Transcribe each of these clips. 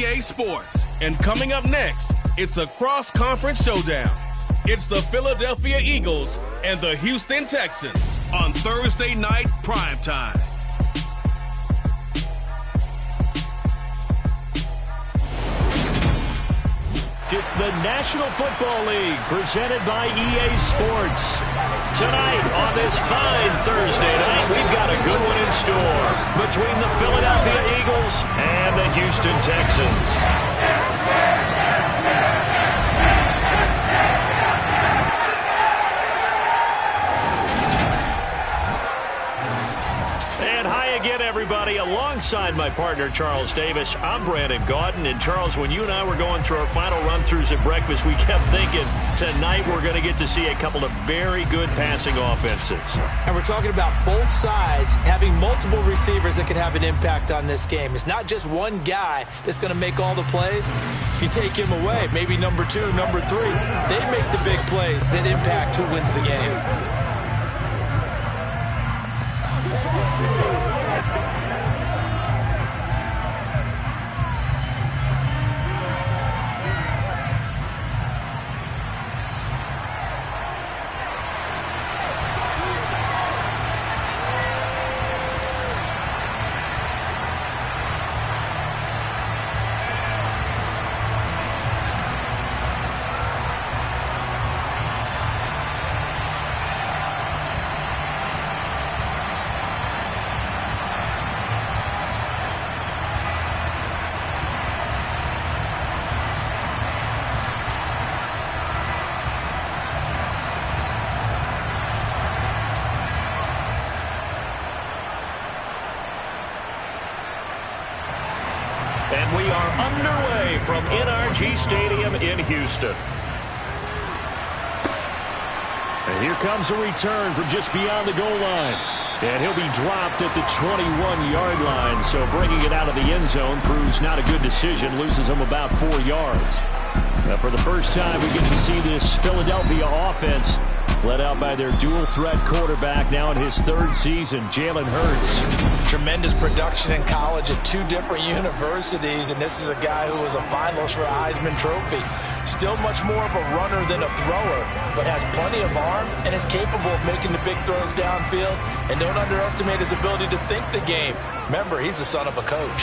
EA Sports. And coming up next, it's a cross-conference showdown. It's the Philadelphia Eagles and the Houston Texans on Thursday night primetime. It's the National Football League presented by EA Sports. Tonight on this fine Thursday night, we've got a good one in store between the Philadelphia Eagles and the Houston Texans. Everybody, alongside my partner Charles Davis, I'm Brandon Gaudin. And Charles, when you and I were going through our final run-throughs at breakfast, we kept thinking tonight we're going to get to see a couple of very good passing offenses. And we're talking about both sides having multiple receivers that can have an impact on this game. It's not just one guy that's going to make all the plays. If you take him away, maybe number 2, number 3, they make the big plays that impact who wins the game. And we are underway from NRG Stadium in Houston. And here comes a return from just beyond the goal line. And he'll be dropped at the 21-yard line. So bringing it out of the end zone proves not a good decision. Loses him about 4 yards. Now for the first time, we get to see this Philadelphia offense led out by their dual-threat quarterback now in his 3rd season, Jalen Hurts. Tremendous production in college at 2 different universities, and this is a guy who was a finalist for a Heisman Trophy. Still much more of a runner than a thrower, but has plenty of arm and is capable of making the big throws downfield. And don't underestimate his ability to think the game. Remember, he's the son of a coach.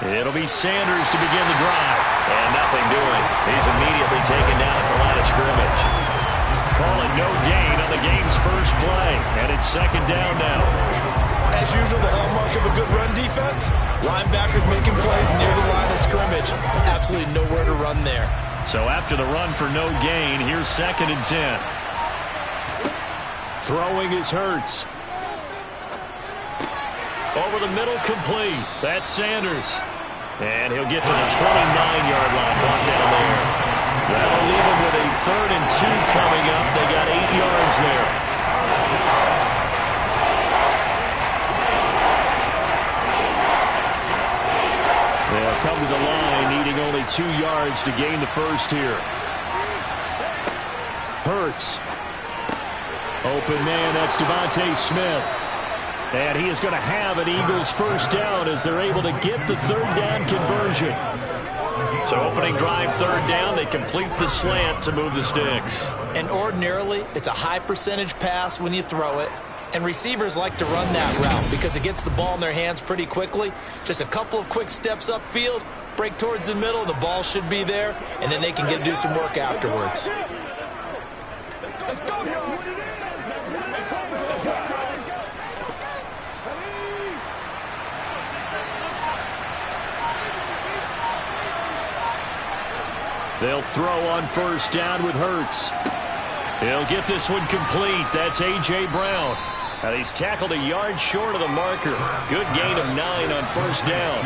It'll be Sanders to begin the drive. And nothing doing. He's immediately taken down at the line of scrimmage. Call it no gain on the game's first play. And it's 2nd down now. As usual, the hallmark of a good run defense, linebackers making plays near the line of scrimmage. Absolutely nowhere to run there. So after the run for no gain, here's 2nd and 10. Throwing is Hurts. Over the middle, complete. That's Sanders. And he'll get to the 29-yard line, brought down there. That'll leave him with a 3rd and 2 coming up. They got 8 yards there. They'll come to the line, needing only 2 yards to gain the first here. Hurts. Open man, that's Devontae Smith. And he is going to have an Eagles first down as they're able to get the 3rd down conversion. So opening drive, 3rd down, they complete the slant to move the sticks. And ordinarily, it's a high percentage pass when you throw it. And receivers like to run that route because it gets the ball in their hands pretty quickly. Just a couple of quick steps upfield, break towards the middle, the ball should be there, and then they can do some work afterwards. Let's go, y'all. They'll throw on first down with Hurts. He'll get this one complete. That's A.J. Brown. And he's tackled a yard short of the marker. Good gain of 9 on first down.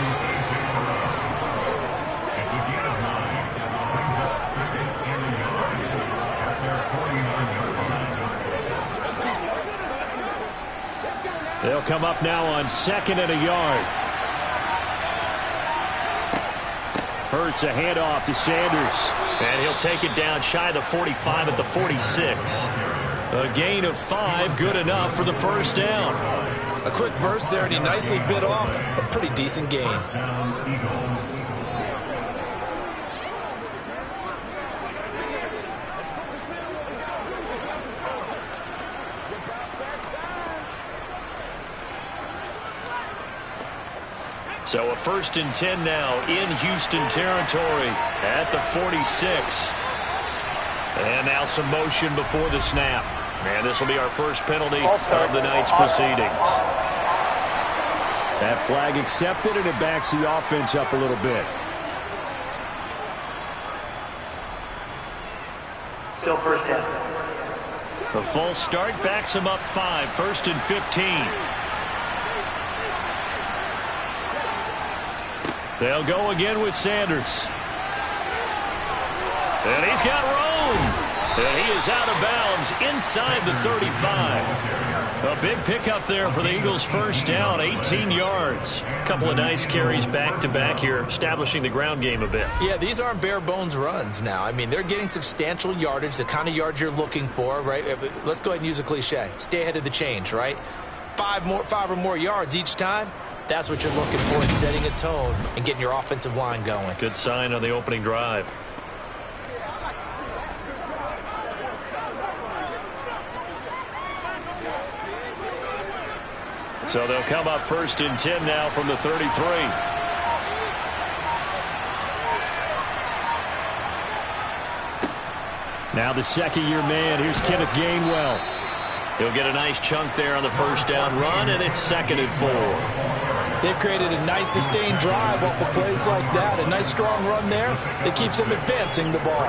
They'll come up now on 2nd and a yard. Hurts a handoff to Sanders. And he'll take it down shy of the 45 at the 46. A gain of 5, good enough for the first down. A quick burst there, and he nicely bit off a pretty decent gain. So a 1st and 10 now in Houston territory at the 46. And now some motion before the snap. And this will be our first penalty of the night's proceedings. That flag accepted, and it backs the offense up a little bit. Still first down. The false start backs him up 5, 1st and 15. They'll go again with Sanders. And he's got room. And he is out of bounds inside the 35. A big pickup there for the Eagles' first down, 18 yards. A couple of nice carries back-to-back here, establishing the ground game a bit. Yeah, these aren't bare-bones runs now. I mean, they're getting substantial yardage, the kind of yards you're looking for, right? Let's go ahead and use a cliche. Stay ahead of the change, right? 5 or more yards each time. That's what you're looking for in setting a tone and getting your offensive line going. Good sign on the opening drive. So they'll come up 1st and 10 now from the 33. Now the second-year man. Here's Kenneth Gainwell. He'll get a nice chunk there on the first down run, and it's 2nd and 4. They've created a nice sustained drive off of plays like that. A nice strong run there that keeps them advancing the ball.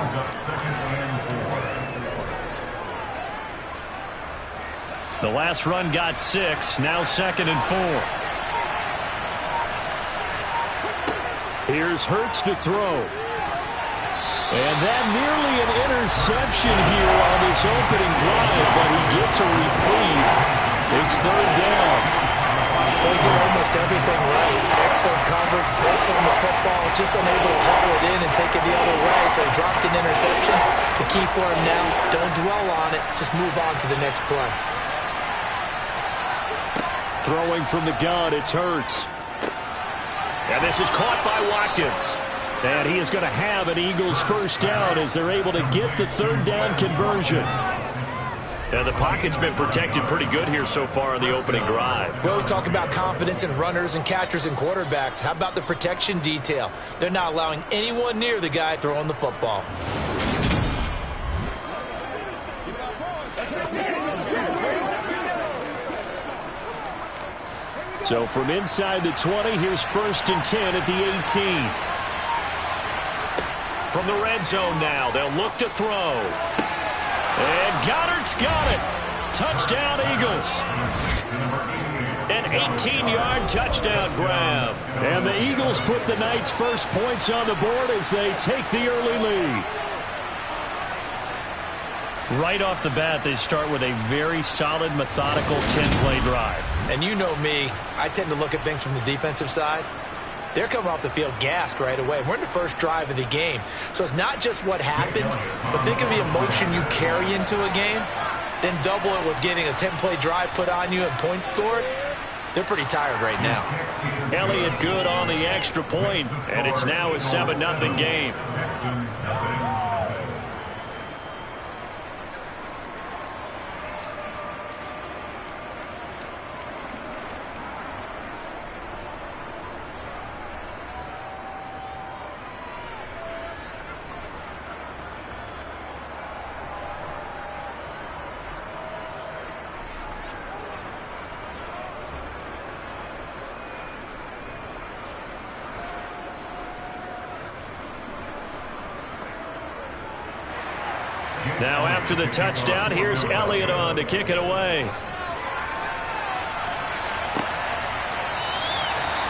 The last run got 6. Now 2nd and 4. Here's Hurts to throw. And that nearly an interception here on this opening drive, but he gets a reprieve. It's 3rd down. They did almost everything right. Excellent coverage, breaks on the football, just unable to haul it in and take it the other way, so he dropped an interception. The key for him now, don't dwell on it, just move on to the next play. Throwing from the gun, it's Hurts. And this is caught by Watkins. And he is going to have an Eagles first down as they're able to get the 3rd down conversion. And the pocket's been protected pretty good here so far on the opening drive. We always talk about confidence in runners and catchers and quarterbacks. How about the protection detail? They're not allowing anyone near the guy throwing the football. So from inside the 20, here's 1st and 10 at the 18. From the red zone now, they'll look to throw. And Goddard's got it. Touchdown, Eagles. An 18-yard touchdown grab. And the Eagles put the night's first points on the board as they take the early lead. Right off the bat, they start with a very solid, methodical 10-play drive. And you know me, I tend to look at things from the defensive side. They're coming off the field gassed right away. We're in the first drive of the game. So it's not just what happened, but think of the emotion you carry into a game. Then double it with getting a 10-play drive put on you and points scored. They're pretty tired right now. Elliott good on the extra point, and it's now a 7-0 game. Now after the touchdown, here's Elliott on to kick it away.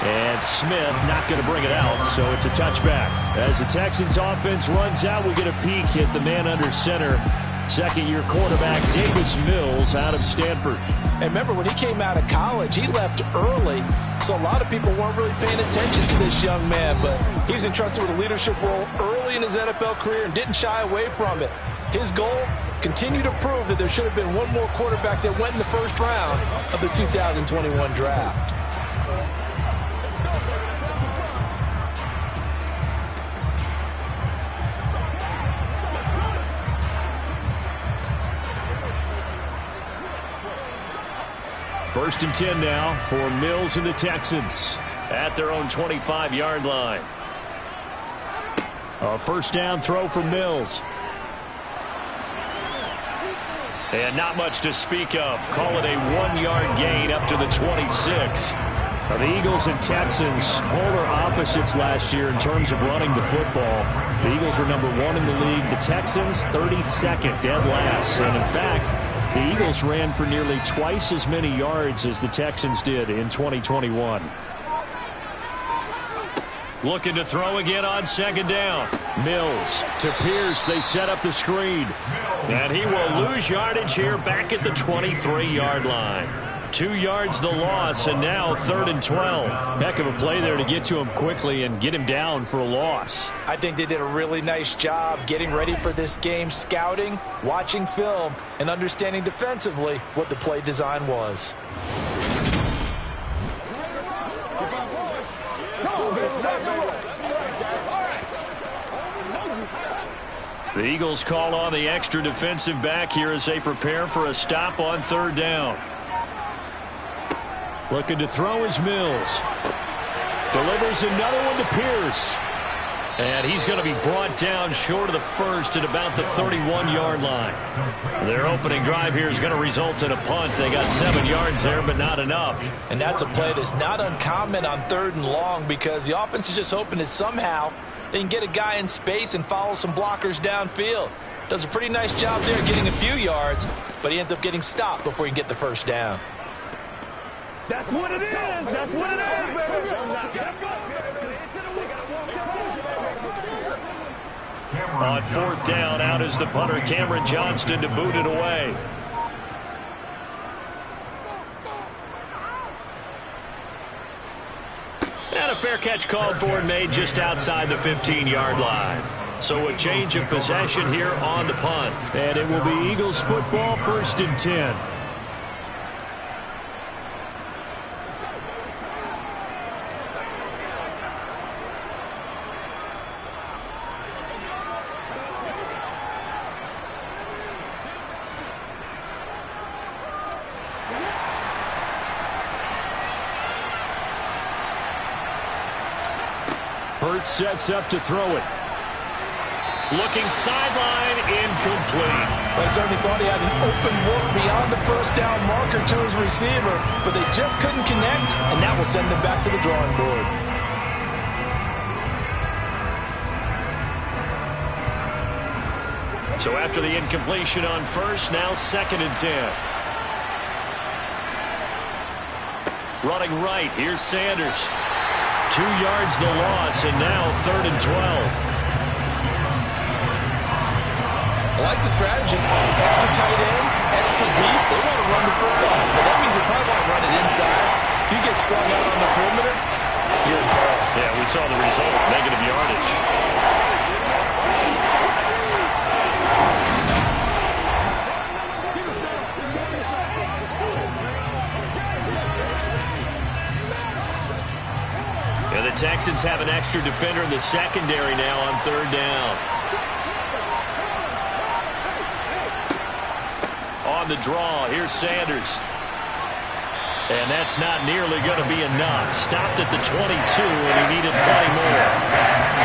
And Smith not going to bring it out, so it's a touchback. As the Texans offense runs out, we get a peek at the man under center. Second-year quarterback Davis Mills out of Stanford. And remember, when he came out of college, he left early, so a lot of people weren't really paying attention to this young man, but he was entrusted with a leadership role early in his NFL career and didn't shy away from it. His goal, continue to prove that there should have been one more quarterback that went in the first round of the 2021 draft. First and 10 now for Mills and the Texans at their own 25-yard line. A first down throw for Mills. And not much to speak of. Call it a 1-yard gain up to the 26. Now, the Eagles and Texans, polar opposites last year in terms of running the football. The Eagles were number 1 in the league. The Texans, 32nd, dead last. And in fact, the Eagles ran for nearly twice as many yards as the Texans did in 2021. Looking to throw again on second down. Mills to Pierce. They set up the screen. And he will lose yardage here back at the 23-yard line. 2 yards the loss, and now 3rd and 12. Heck of a play there to get to him quickly and get him down for a loss. I think they did a really nice job getting ready for this game, scouting, watching film, and understanding defensively what the play design was. The Eagles call on the extra defensive back here as they prepare for a stop on 3rd down. Looking to throw is Mills. Delivers another one to Pierce. And he's going to be brought down short of the first at about the 31-yard line. Their opening drive here is going to result in a punt. They got 7 yards there, but not enough. And that's a play that's not uncommon on 3rd and long because the offense is just hoping that somehow they can get a guy in space and follow some blockers downfield. Does a pretty nice job there getting a few yards, but he ends up getting stopped before he can get the first down. That's what it is. That's what it is, baby. On 4th down, out is the punter, Cameron Johnston, to boot it away. And a fair catch called for and made just outside the 15-yard line. So a change of possession here on the punt. And it will be Eagles football, 1st and 10. Sets up to throw it. Looking sideline, incomplete. They certainly thought he had an open look beyond the first down marker to his receiver, but they just couldn't connect, and that will send them back to the drawing board. So after the incompletion on first, now 2nd and 10. Running right, here's Sanders. 2 yards the loss, and now 3rd and 12. I like the strategy. Extra tight ends, extra deep. They want to run the football, but that means they probably want to run it inside. If you get strung out on the perimeter, you're in peril. Yeah, we saw the result, negative yardage. And the Texans have an extra defender in the secondary now on 3rd down. On the draw, here's Sanders. And that's not nearly going to be enough. Stopped at the 22, and he needed plenty more.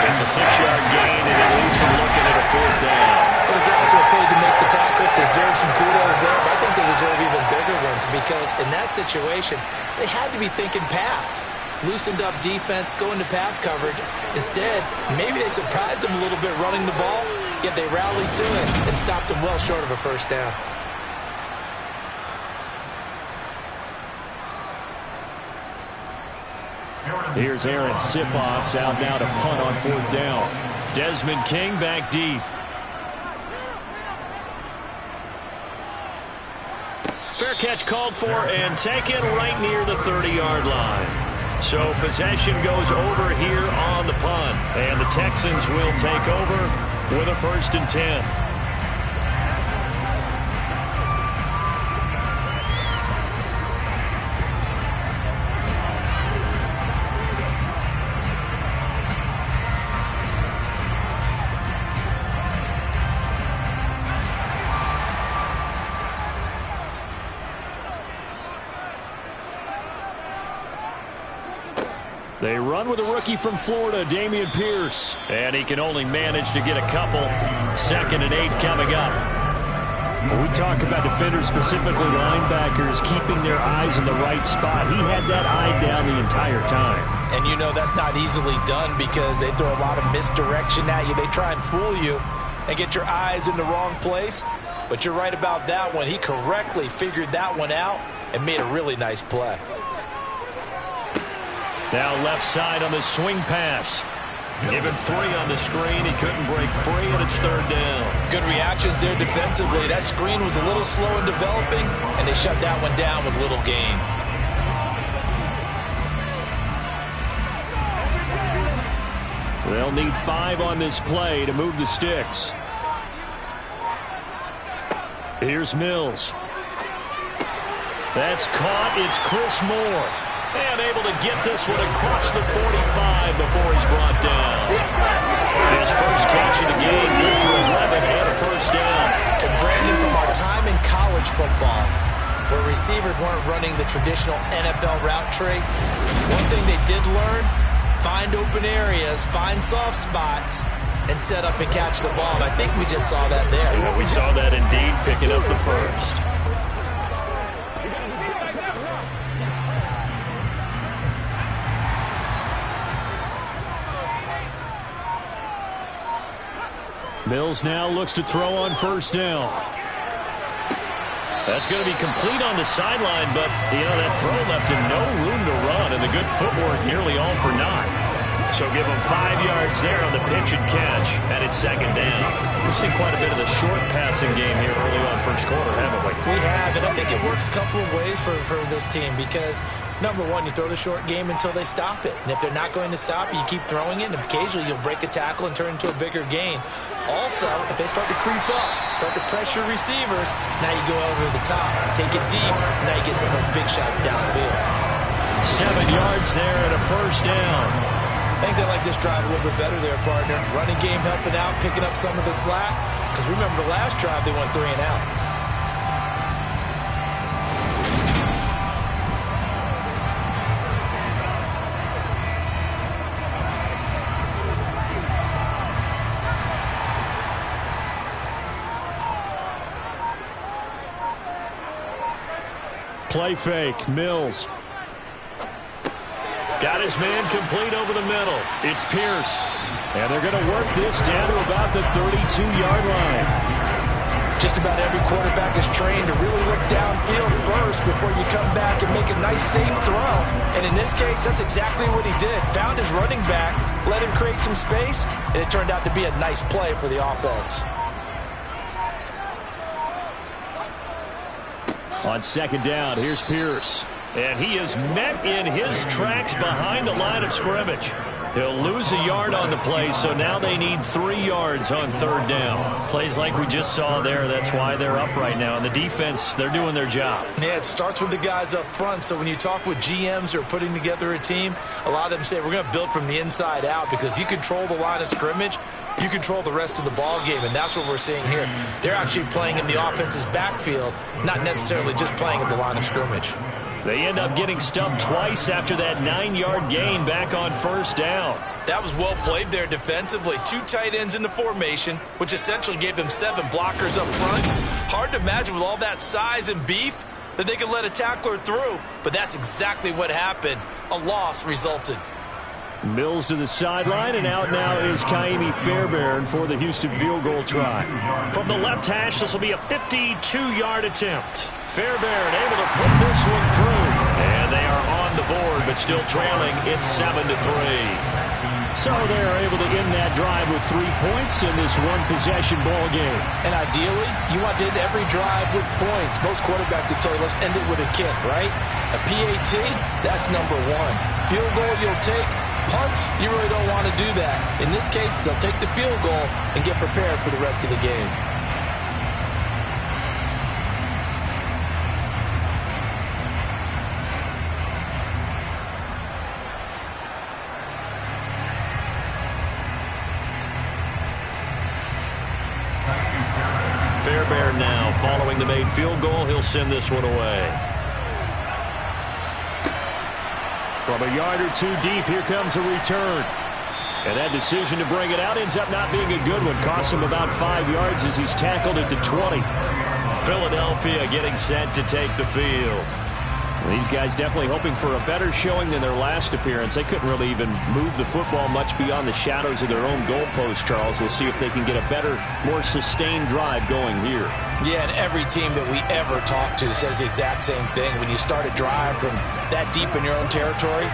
It's a 6-yard gain, and it leaves him looking at a 4th down. Well, the guys who are paid to make the tackles deserve some kudos there, but I think they deserve even bigger ones because in that situation, they had to be thinking pass. Loosened up defense, going to pass coverage. Instead, maybe they surprised them a little bit running the ball, yet they rallied to it and stopped them well short of a first down. Here's Aaron Sipos out now to punt on 4th down. Desmond King back deep. Fair catch called for and taken right near the 30-yard line. So possession goes over here on the punt. And the Texans will take over with a 1st and 10. They run with a rookie from Florida, Dameon Pierce. And he can only manage to get a couple. 2nd and 8 coming up. When we talk about defenders, specifically linebackers, keeping their eyes in the right spot, he had that eye down the entire time. And you know that's not easily done because they throw a lot of misdirection at you. They try and fool you and get your eyes in the wrong place. But you're right about that one. He correctly figured that one out and made a really nice play. Now left side on the swing pass. Give him 3 on the screen. He couldn't break free, and it's 3rd down. Good reactions there defensively. That screen was a little slow in developing, and they shut that one down with little gain. They'll need 5 on this play to move the sticks. Here's Mills. That's caught. It's Chris Moore. And able to get this one across the 45 before he's brought down. His first catch of the game, good for 11 and a 1st down. And Brandon, from our time in college football, where receivers weren't running the traditional NFL route tree, one thing they did learn, find open areas, find soft spots, and set up and catch the ball. And I think we just saw that there. Yeah, we saw that indeed, picking up the first. Mills now looks to throw on 1st down. That's going to be complete on the sideline, but, you know, that throw left him no room to run, and the good footwork nearly all for naught. So give him 5 yards there on the pitch and catch, and it's 2nd down. We've seen quite a bit of the short passing game here early on 1st quarter, haven't we? We have, and I think it works a couple of ways for this team because, number one, you throw the short game until they stop it. And if they're not going to stop it, you keep throwing it, and occasionally you'll break a tackle and turn it into a bigger gain. Also, if they start to creep up, start to pressure receivers, now you go over the top, take it deep, and now you get some of those big shots downfield. 7 yards there and a 1st down. I think they like this drive a little bit better there, partner. Running game helping out, picking up some of the slack. Because remember the last drive, they went 3 and out. Play fake, Mills. Got his man complete over the middle. It's Pierce. And they're going to work this down to about the 32-yard line. Just about every quarterback is trained to really look downfield first before you come back and make a nice, safe throw. And in this case, that's exactly what he did. Found his running back, let him create some space, and it turned out to be a nice play for the offense. On 2nd down, here's Pierce. And he is met in his tracks behind the line of scrimmage. He'll lose a yard on the play, so now they need 3 yards on 3rd down. Plays like we just saw there, that's why they're up right now. And the defense, they're doing their job. Yeah, it starts with the guys up front. So when you talk with GMs who are putting together a team, a lot of them say we're going to build from the inside out because if you control the line of scrimmage, you control the rest of the ball game, and that's what we're seeing here. They're actually playing in the offense's backfield, not necessarily just playing at the line of scrimmage. They end up getting stumped twice after that 9-yard gain back on 1st down. That was well played there defensively. 2 tight ends in the formation, which essentially gave them 7 blockers up front. Hard to imagine with all that size and beef that they could let a tackler through, but that's exactly what happened. A loss resulted. Mills to the sideline, and out now is Kaimi Fairbairn for the Houston field goal try. From the left hash, this will be a 52-yard attempt. Fairbairn able to put this one through. And they are on the board, but still trailing. It's 7-3. So they're able to end that drive with 3 points in this one-possession ball game. And ideally, you want to end every drive with points. Most quarterbacks would tell you, let's end it with a kick, right? A PAT, that's number one. Field goal you'll take. Punts, you really don't want to do that. In this case, they'll take the field goal and get prepared for the rest of the game. Fairbairn now following the made field goal. He'll send this one away. From a yard or two deep, here comes a return. And that decision to bring it out ends up not being a good one. Costs him about 5 yards as he's tackled at the 20. Philadelphia getting set to take the field. These guys definitely hoping for a better showing than their last appearance. They couldn't really even move the football much beyond the shadows of their own goalpost, Charles. We'll see if they can get a better, more sustained drive going here. Yeah, and every team that we ever talk to says the exact same thing. When you start a drive from that deep in your own territory,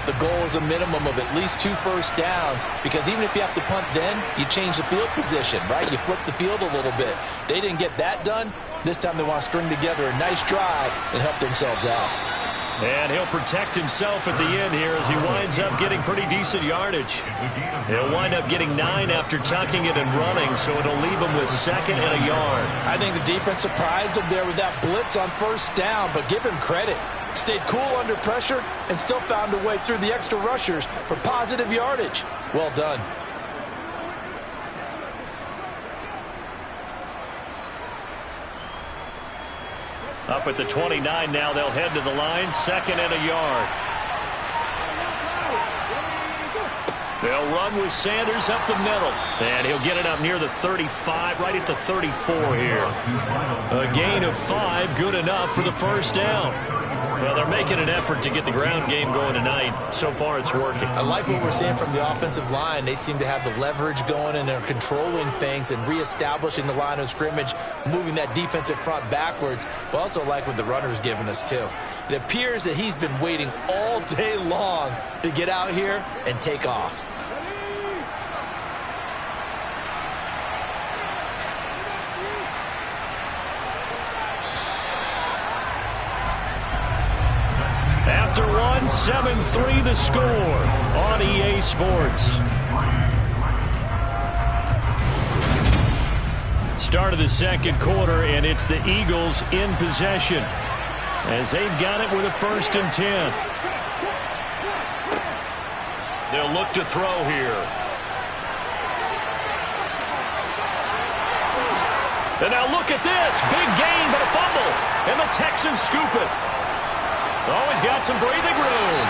the goal is a minimum of at least 2 first downs, because even if you have to punt then, you change the field position, right? You flip the field a little bit. They didn't get that done. This time they want to string together a nice drive and help themselves out. And he'll protect himself at the end here as he winds up getting pretty decent yardage. He'll wind up getting 9 after tucking it and running, so it'll leave him with 2nd and a yard. I think the defense surprised him there with that blitz on first down, but give him credit. Stayed cool under pressure and still found a way through the extra rushers for positive yardage. Well done. Up at the 29 now, they'll head to the line, 2nd and a yard. They'll run with Sanders up the middle. And he'll get it up near the 35, right at the 34 here. A gain of 5, good enough for the first down. Well, they're making an effort to get the ground game going tonight. So far, it's working. I like what we're seeing from the offensive line. They seem to have the leverage going, and they're controlling things and reestablishing the line of scrimmage, moving that defensive front backwards. But also like what the runner's giving us, too. It appears that he's been waiting all day long to get out here and take off. After one, 7-3 the score on EA Sports. Start of the second quarter, and it's the Eagles in possession as they've got it with a 1st and 10. They'll look to throw here. And now look at this. Big gain, but a fumble. And the Texans scoop it. Always got some breathing room.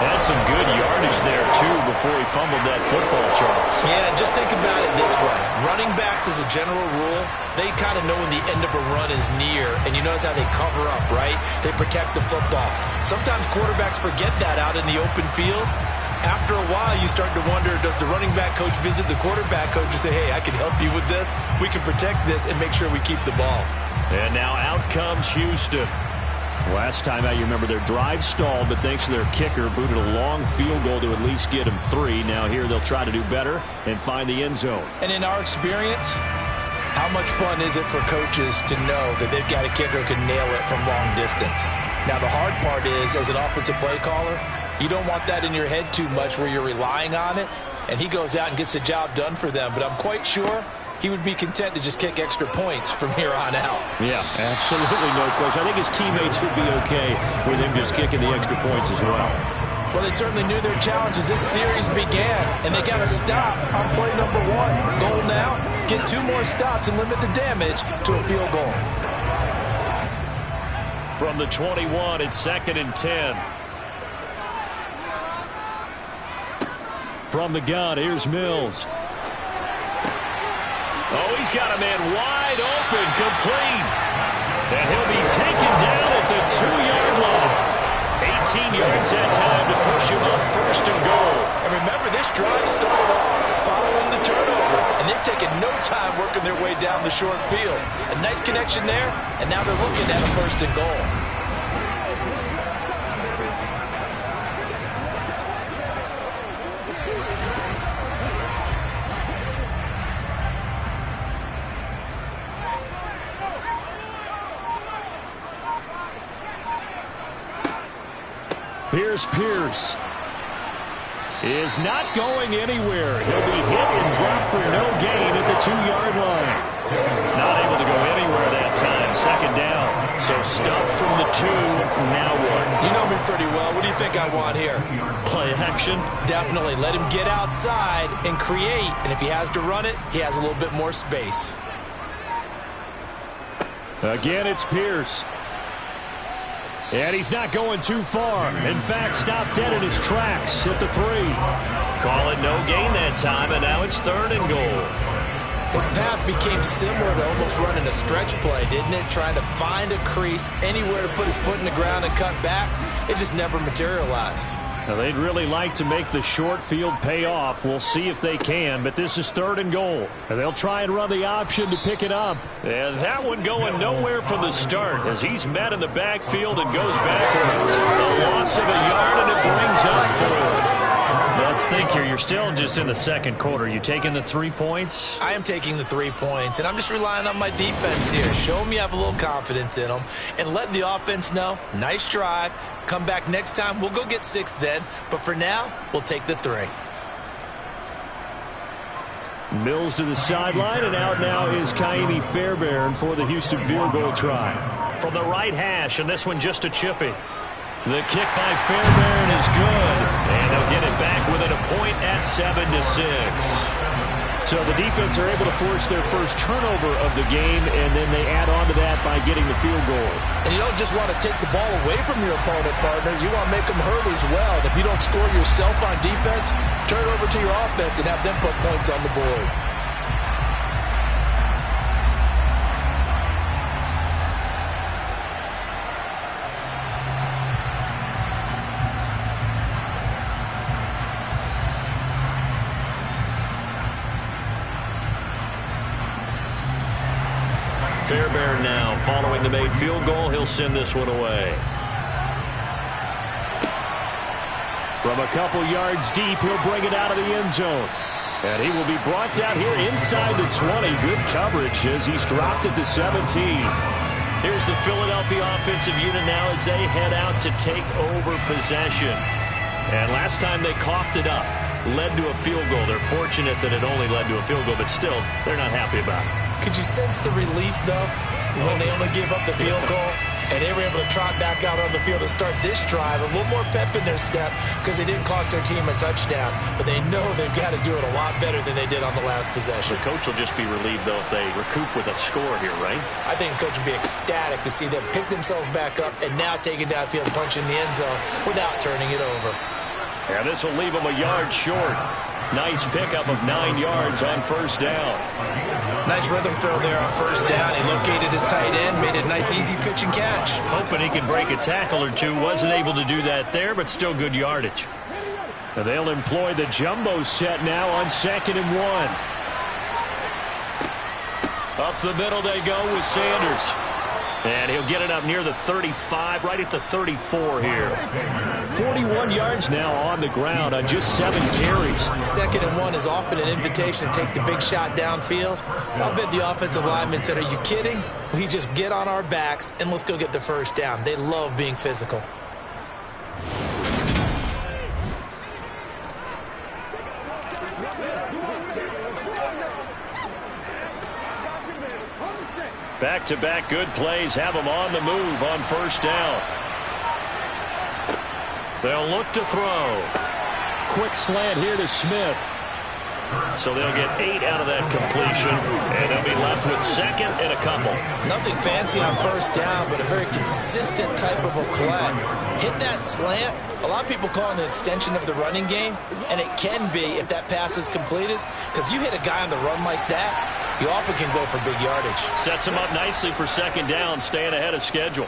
Had some good yardage there, too, before he fumbled that football, Charles. Yeah, just think about it this way. Running backs, as a general rule, they kind of know when the end of a run is near, and you notice how they cover up, right? They protect the football. Sometimes quarterbacks forget that out in the open field. After a while, you start to wonder, does the running back coach visit the quarterback coach and say, hey, I can help you with this, we can protect this, and make sure we keep the ball. And now out comes Houston. Last time out, you remember their drive stalled, but thanks to their kicker, booted a long field goal to at least get them 3. Now here they'll try to do better and find the end zone. And in our experience, how much fun is it for coaches to know that they've got a kicker who can nail it from long distance? Now the hard part is, as an offensive play caller, you don't want that in your head too much where you're relying on it, and he goes out and gets the job done for them. But I'm quite sure he would be content to just kick extra points from here on out. Yeah, absolutely no question. I think his teammates would be okay with him just kicking the extra points as well. Well, they certainly knew their challenge as this series began, and they got to stop on play number 1. Goal now, get 2 more stops and limit the damage to a field goal. From the 21, it's 2nd and 10. From the gun, here's Mills. Oh, he's got a man wide open, complete. And he'll be taken down at the 2-yard line. 18 yards that time to push him up 1st and goal. And remember, this drive started off following the turnover, and they've taken no time working their way down the short field. A nice connection there, and now they're looking at a 1st and goal. Here's Pierce. Is not going anywhere. He'll be hit and dropped for no gain at the 2-yard line. Not able to go anywhere that time. Second down. So stuffed from the 2. Now what? You know me pretty well. What do you think I want here? Play action? Definitely. Let him get outside and create. And if he has to run it, he has a little bit more space. Again, it's Pierce. And he's not going too far. In fact, stopped dead in his tracks at the 3. Call it no gain that time, and now it's 3rd and goal. His path became similar to almost running a stretch play, didn't it? Trying to find a crease, anywhere to put his foot in the ground and cut back. It just never materialized. Now, they'd really like to make the short field pay off. We'll see if they can, but this is 3rd and goal. And they'll try and run the option to pick it up. And that one going nowhere from the start as he's met in the backfield and goes backwards. A loss of a yard, and it brings up 4th. Let's think here. You're still just in the second quarter. You taking the 3 points? I am taking the 3 points, and I'm just relying on my defense here. Show them you have a little confidence in them, and let the offense know, nice drive. Come back next time. We'll go get 6 then, but for now, we'll take the 3. Mills to the sideline, and out now is Kaimi Fairbairn for the Houston field goal try. From the right hash, and this one just a chippy. The kick by Fairbairn is good, and they'll get it back within a point at 7-6. So the defense are able to force their first turnover of the game, and then they add on to that by getting the field goal. And you don't just want to take the ball away from your opponent, partner. You want to make them hurt as well. And if you don't score yourself on defense, turn it over to your offense and have them put points on the board. Fairbairn now following the made field goal. He'll send this one away. From a couple yards deep, he'll bring it out of the end zone. And he will be brought down here inside the 20. Good coverage as he's dropped at the 17. Here's the Philadelphia offensive unit now as they head out to take over possession. And last time they coughed it up, led to a field goal. They're fortunate that it only led to a field goal, but still, they're not happy about it. Could you sense the relief, though, when they only gave up the field goal and they were able to trot back out on the field to start this drive? A little more pep in their step because they didn't cost their team a touchdown, but they know they've got to do it a lot better than they did on the last possession. The coach will just be relieved, though, if they recoup with a score here, right? I think the coach would be ecstatic to see them pick themselves back up and now take it downfield, punch in the end zone without turning it over. And this will leave them a yard short. Nice pickup of 9 yards on first down. Nice rhythm throw there on first down. He located his tight end, made it a nice easy pitch and catch. Hoping he can break a tackle or two. Wasn't able to do that there, but still good yardage. And they'll employ the jumbo set now on 2nd and 1. Up the middle they go with Sanders. And he'll get it up near the 35, right at the 34 here. 41 yards now on the ground on just 7 carries. 2nd and 1 is often an invitation to take the big shot downfield. I'll bet the offensive lineman said, are you kidding? We just get on our backs and let's go get the first down. They love being physical. Back-to-back good plays have them on the move on first down. They'll look to throw. Quick slant here to Smith. So they'll get 8 out of that completion, and they'll be left with 2nd and a couple. Nothing fancy on first down, but a very consistent type of a play. Hit that slant. A lot of people call it an extension of the running game, and it can be if that pass is completed, because you hit a guy on the run like that, you often can go for big yardage. Sets him up nicely for 2nd down, staying ahead of schedule.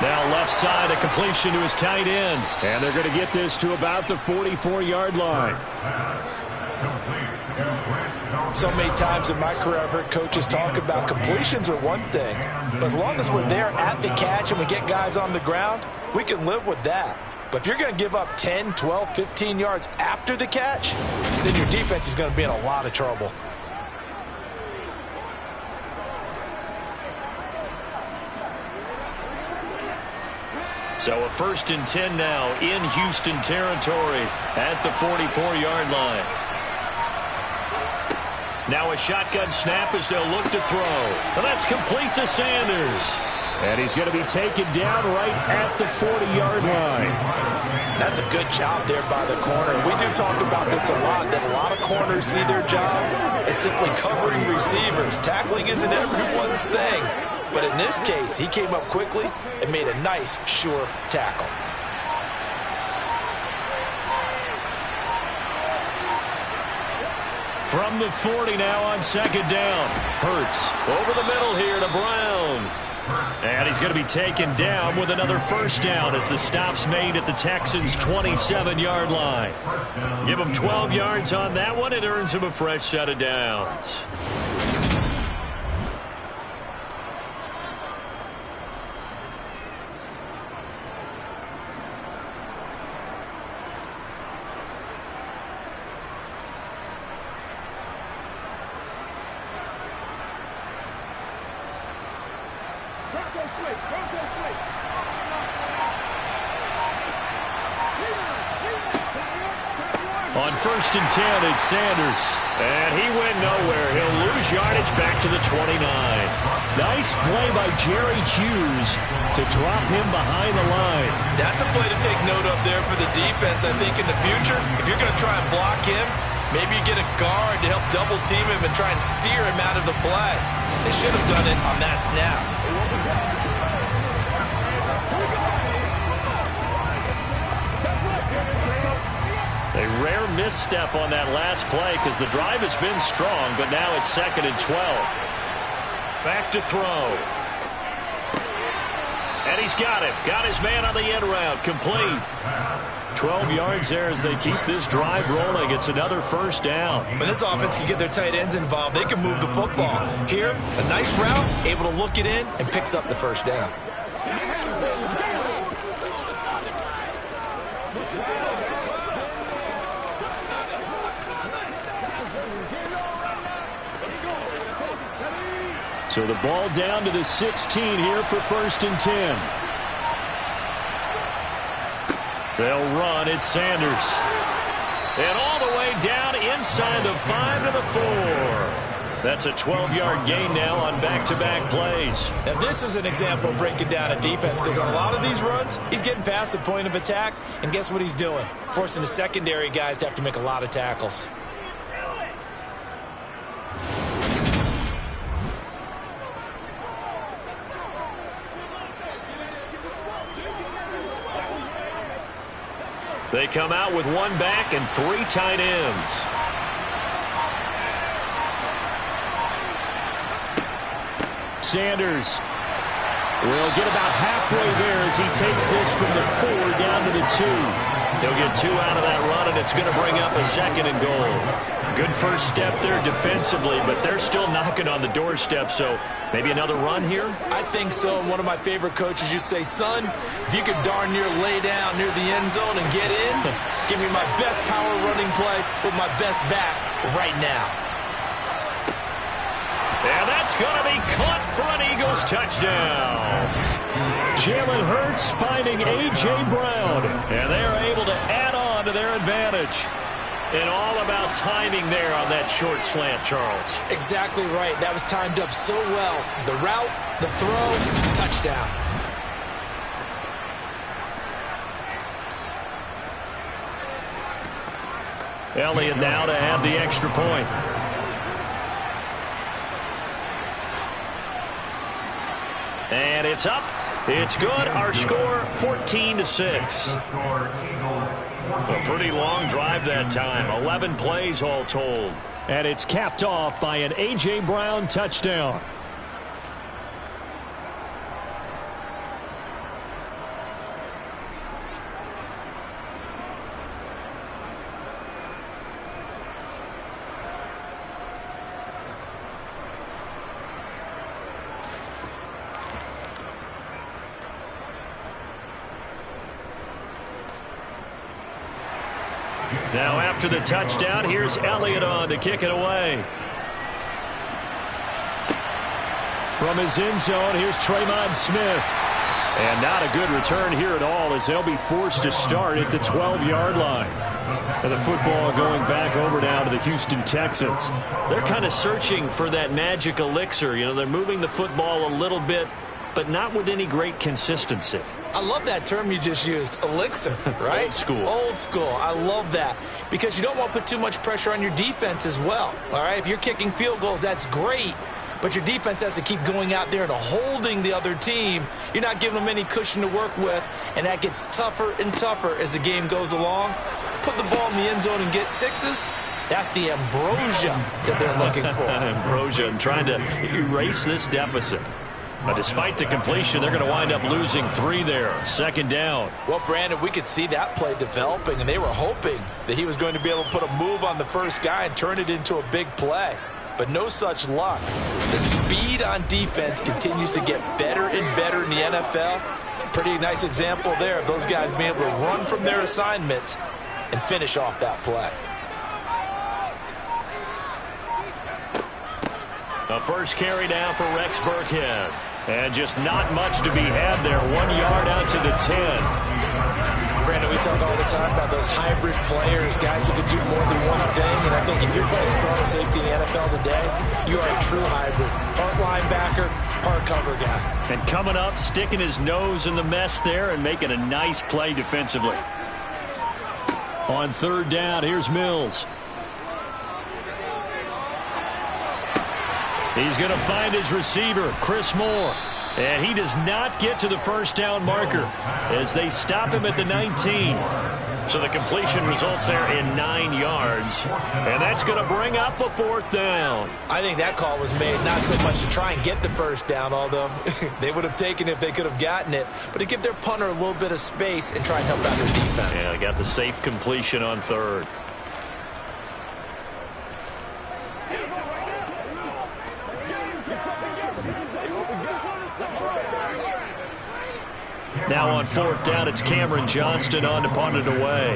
Now left side, a completion to his tight end. And they're going to get this to about the 44-yard line. So many times in my career I've heard coaches talk about completions are one thing, but as long as we're there at the catch and we get guys on the ground, we can live with that. But if you're going to give up 10, 12, 15 yards after the catch, then your defense is going to be in a lot of trouble. So a 1st and 10 now in Houston territory at the 44-yard line. Now a shotgun snap as they'll look to throw. And that's complete to Sanders. And he's going to be taken down right at the 40-yard line. That's a good job there by the corner. We do talk about this a lot, that a lot of corners see their job as simply covering receivers. Tackling isn't everyone's thing. But in this case, he came up quickly and made a nice, sure tackle. From the 40 now on 2nd down. Hurts over the middle here to Brown. And he's going to be taken down with another 1st down as the stop's made at the Texans' 27-yard line. Give him 12 yards on that one. It earns him a fresh set of downs. On 1st and 10, it's Sanders. And he went nowhere. He'll lose yardage back to the 29. Nice play by Jerry Hughes to drop him behind the line. That's a play to take note of there for the defense, I think, in the future. If you're going to try and block him, maybe you get a guard to help double team him and try and steer him out of the play. They should have done it on that snap. A rare misstep on that last play because the drive has been strong, but now it's 2nd and 12. Back to throw. And he's got him. Got his man on the end route. Complete. 12 yards there as they keep this drive rolling. It's another 1st down. When this offense can get their tight ends involved, they can move the football. Here, a nice route, able to look it in, and picks up the 1st down. So the ball down to the 16 here for 1st and 10. They'll run. It's Sanders. And all the way down inside the 5 to the 4. That's a 12-yard gain now on back-to-back plays. Now this is an example of breaking down a defense because on a lot of these runs, he's getting past the point of attack, and guess what he's doing? Forcing the secondary guys to have to make a lot of tackles. They come out with 1 back and 3 tight ends. Sanders will get about halfway there as he takes this from the 4 down to the 2. He'll get 2 out of that run, and it's going to bring up a 2nd and goal. Good first step there defensively, but they're still knocking on the doorstep, so maybe another run here? I think so, and one of my favorite coaches used to say, son, if you could darn near lay down near the end zone and get in, give me my best power running play with my best back right now. And that's going to be caught for an Eagles touchdown. Jalen Hurts finding A.J. Brown, and they're able to add on to their advantage. And all about timing there on that short slant, Charles. Exactly right. That was timed up so well. The route, the throw, touchdown. Elliott now to add the extra point. And it's up. It's good. Our score, 14-6. A pretty long drive that time. 11 plays all told. And it's capped off by an A.J. Brown touchdown. Now after the touchdown, here's Elliott on to kick it away. From his end zone, here's Tremon Smith. And not a good return here at all as they'll be forced to start at the 12-yard line. And the football going back over now to the Houston Texans. They're kind of searching for that magic elixir. You know, they're moving the football a little bit, but not with any great consistency. I love that term you just used, elixir, right? Old school. Old school. I love that because you don't want to put too much pressure on your defense as well, all right? If you're kicking field goals, that's great, but your defense has to keep going out there and holding the other team. You're not giving them any cushion to work with, and that gets tougher and tougher as the game goes along. Put the ball in the end zone and get sixes. That's the ambrosia that they're looking for. Ambrosia and trying to erase this deficit. But despite the completion, they're going to wind up losing 3 there. Second down. Well, Brandon, we could see that play developing, and they were hoping that he was going to be able to put a move on the first guy and turn it into a big play. But no such luck. The speed on defense continues to get better and better in the NFL. Pretty nice example there of those guys being able to run from their assignments and finish off that play. The first carry down for Rex Burkhead. And just not much to be had there. 1 yard out to the 10. Brandon, we talk all the time about those hybrid players, guys who can do more than one thing. And I think if you're playing strong safety in the NFL today, you are a true hybrid. Part linebacker, part cover guy. And coming up, sticking his nose in the mess there and making a nice play defensively. On third down, here's Mills. He's going to find his receiver, Chris Moore. And he does not get to the first down marker as they stop him at the 19. So the completion results there in 9 yards. And that's going to bring up a 4th down. I think that call was made not so much to try and get the first down, although they would have taken it if they could have gotten it, but to give their punter a little bit of space and try and help out their defense. Yeah, got the safe completion on third. Now on 4th down, it's Cameron Johnston on to punt it away.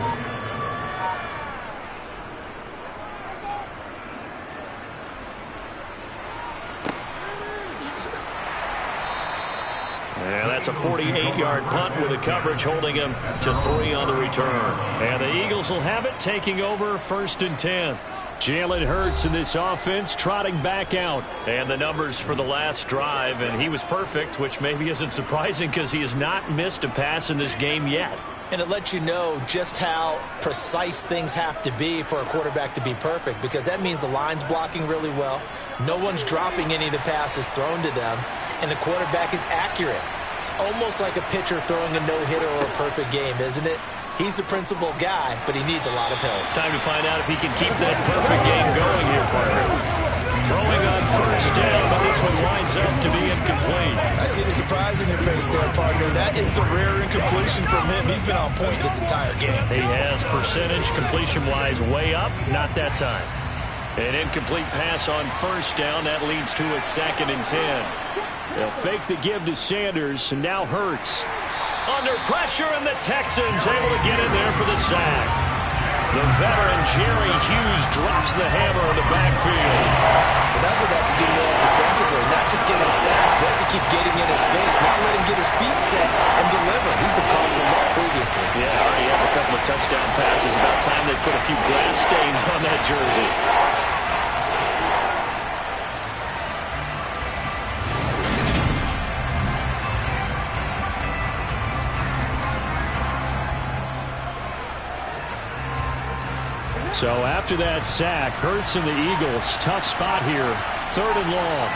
And that's a 48-yard punt with a coverage holding him to 3 on the return. And the Eagles will have it, taking over 1st and 10. Jalen Hurts in this offense trotting back out. And the numbers for the last drive, and he was perfect, which maybe isn't surprising because he has not missed a pass in this game yet. And it lets you know just how precise things have to be for a quarterback to be perfect, because that means the line's blocking really well. No one's dropping any of the passes thrown to them, and the quarterback is accurate. It's almost like a pitcher throwing a no-hitter or a perfect game, isn't it? He's the principal guy, but he needs a lot of help. Time to find out if he can keep that perfect game going here, partner. Throwing on first down, but this one winds up to be incomplete. I see the surprise in your face there, partner. That is a rare incompletion from him. He's been on point this entire game. He has percentage completion-wise way up, not that time. An incomplete pass on first down. That leads to a 2nd and 10. They'll fake the give to Sanders, and now Hurts. Under pressure, and the Texans able to get in there for the sack. The veteran Jerry Hughes drops the hammer in the backfield. Well, that's what they have to do more defensively, not just getting sacks, but to keep getting in his face, not let him get his feet set and deliver. He's been calling him up previously. Yeah, already has a couple of touchdown passes. About time they put a few grass stains on that jersey. So after that sack, Hurts and the Eagles, tough spot here, 3rd and long.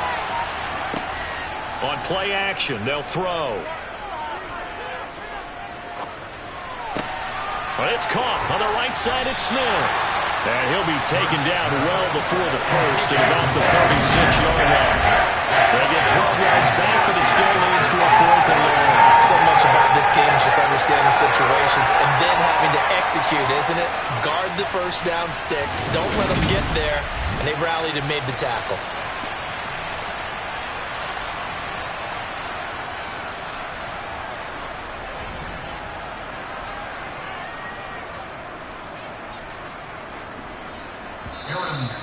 On play action, they'll throw. But it's caught on the right side at Smith. And he'll be taken down well before the first at about the 36-yard line. They get 12 yards back, but it still leads to a 4th and long. So much about this game is just understanding situations and then having to execute, isn't it? Guard the first down sticks. Don't let them get there. And they rallied and made the tackle.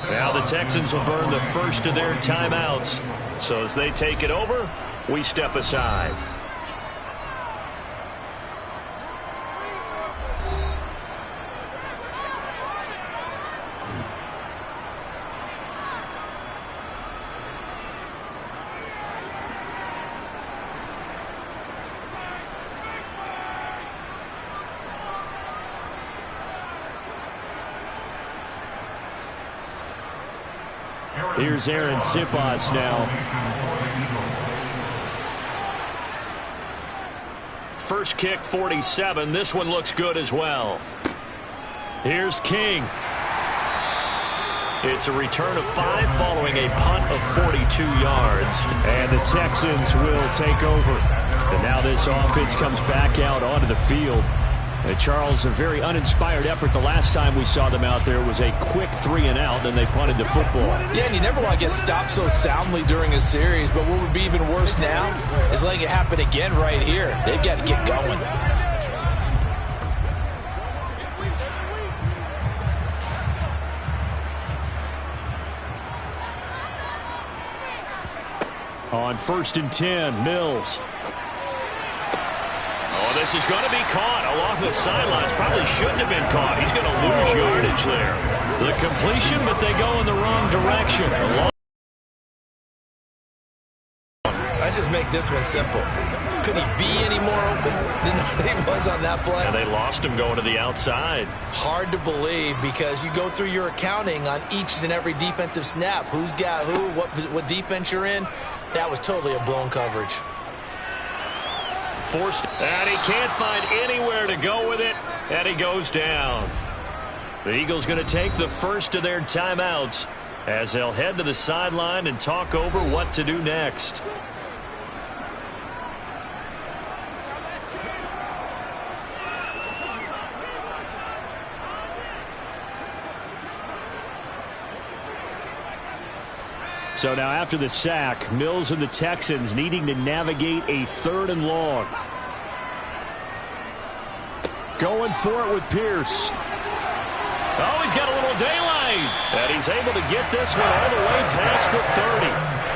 Now the Texans will burn the first of their timeouts. So as they take it over, we step aside. Here's Aaron Sipas now. First kick, 47. This one looks good as well. Here's King. It's a return of 5 following a punt of 42 yards. And the Texans will take over. And now this offense comes back out onto the field. Charles, a very uninspired effort. The last time we saw them out there was a quick 3-and-out, and they punted the football. Yeah, and you never want to get stopped so soundly during a series, but what would be even worse now is letting it happen again right here. They've got to get going. On 1st and 10, Mills. Oh, this is going to be caught along the sidelines. Probably shouldn't have been caught. He's going to lose yardage there. The completion, but they go in the wrong direction. Let's just make this one simple. Could he be any more open than he was on that play? And they lost him going to the outside. Hard to believe because you go through your accounting on each and every defensive snap. Who's got who, what defense you're in. That was totally a blown coverage. Forced, and he can't find anywhere to go with it, and he goes down. The Eagles going to take the first of their timeouts as they'll head to the sideline and talk over what to do next. So now after the sack, Mills and the Texans needing to navigate a 3rd and long. Going for it with Pierce. Oh, he's got a little daylight. And he's able to get this one all the way past the 30.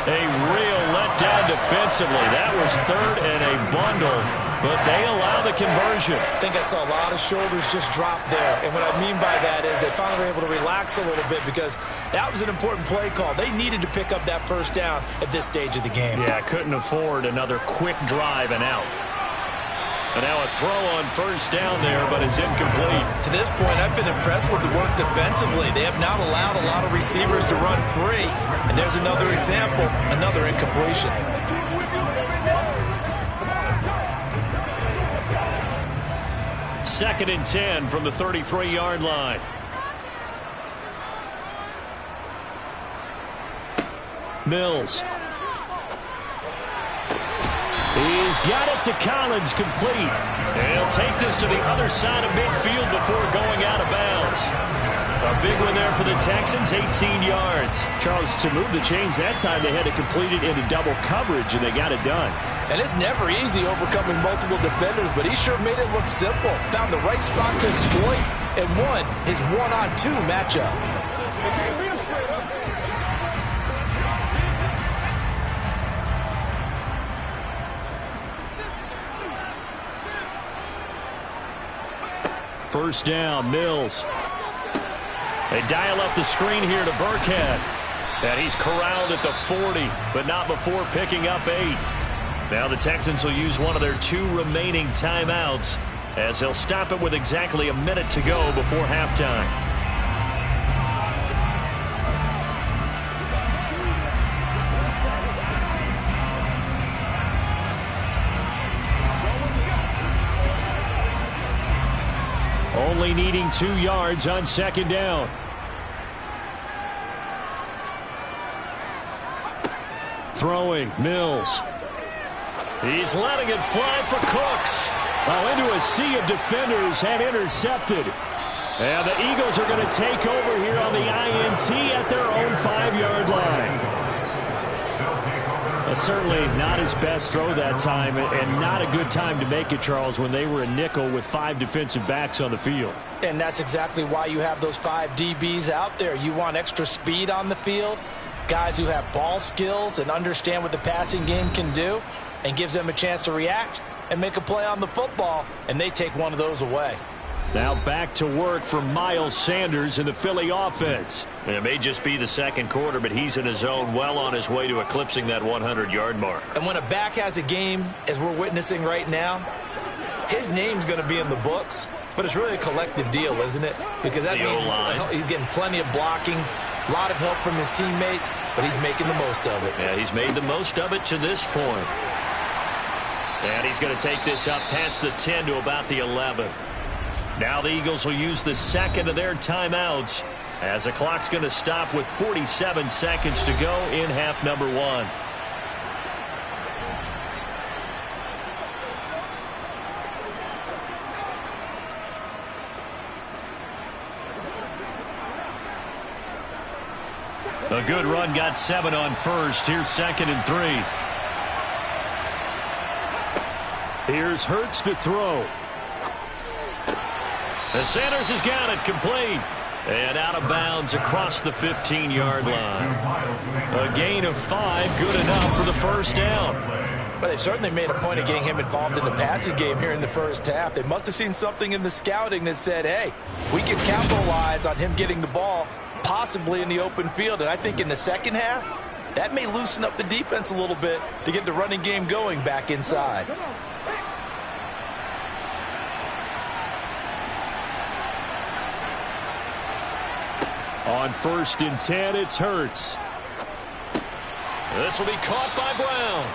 A real letdown defensively. That was 3rd and a bundle, but they allow the conversion. I think I saw a lot of shoulders just drop there. And what I mean by that is they finally were able to relax a little bit because that was an important play call. They needed to pick up that first down at this stage of the game. Yeah, couldn't afford another quick drive and out. And now a throw on 1st down there, but it's incomplete. To this point, I've been impressed with the work defensively. They have not allowed a lot of receivers to run free. And there's another example, another incompletion. Second and 10 from the 33-yard line. Mills. He's got it to Collins, complete. And he'll take this to the other side of midfield before going out of bounds. A big one there for the Texans, 18 yards. Charles, to move the chains that time, they had to complete it into double coverage, and they got it done. And it's never easy overcoming multiple defenders, but he sure made it look simple. Found the right spot to exploit and won his 1-on-2 matchup. First down, Mills. They dial up the screen here to Burkhead. And he's corralled at the 40, but not before picking up 8. Now the Texans will use one of their 2 remaining timeouts as they'll stop it with exactly a minute to go before halftime. Only needing 2 yards on 2nd down. Throwing, Mills. He's letting it fly for Cooks. Into a sea of defenders and intercepted. And the Eagles are going to take over here on the INT at their own 5-yard line. Certainly not his best throw that time, and not a good time to make it, Charles, when they were a nickel with 5 defensive backs on the field. And that's exactly why you have those 5 DBs out there. You want extra speed on the field, guys who have ball skills and understand what the passing game can do, and gives them a chance to react and make a play on the football, and they take one of those away. Now back to work for Miles Sanders in the Philly offense. And it may just be the 2nd quarter, but he's in his zone, well on his way to eclipsing that 100-yard mark. And when a back has a game, as we're witnessing right now, his name's going to be in the books, but it's really a collective deal, isn't it? Because that means he's getting plenty of blocking, A lot of help from his teammates, but he's making the most of it. Yeah, he's made the most of it to this point. And he's going to take this up past the 10 to about the 11. Now the Eagles will use the second of their timeouts as the clock's going to stop with 47 seconds to go in half number 1. A good run, got 7 on first. Here's 2nd and 3. Here's Hurts to throw. The Sanders has got it complete. And out of bounds across the 15-yard line. A gain of 5, good enough for the first down. But they certainly made a point of getting him involved in the passing game here in the first half. They must have seen something in the scouting that said, hey, we can capitalize on him getting the ball, possibly in the open field. And I think in the second half, that may loosen up the defense a little bit to get the running game going back inside. On 1st and 10, it's Hurts. This will be caught by Brown.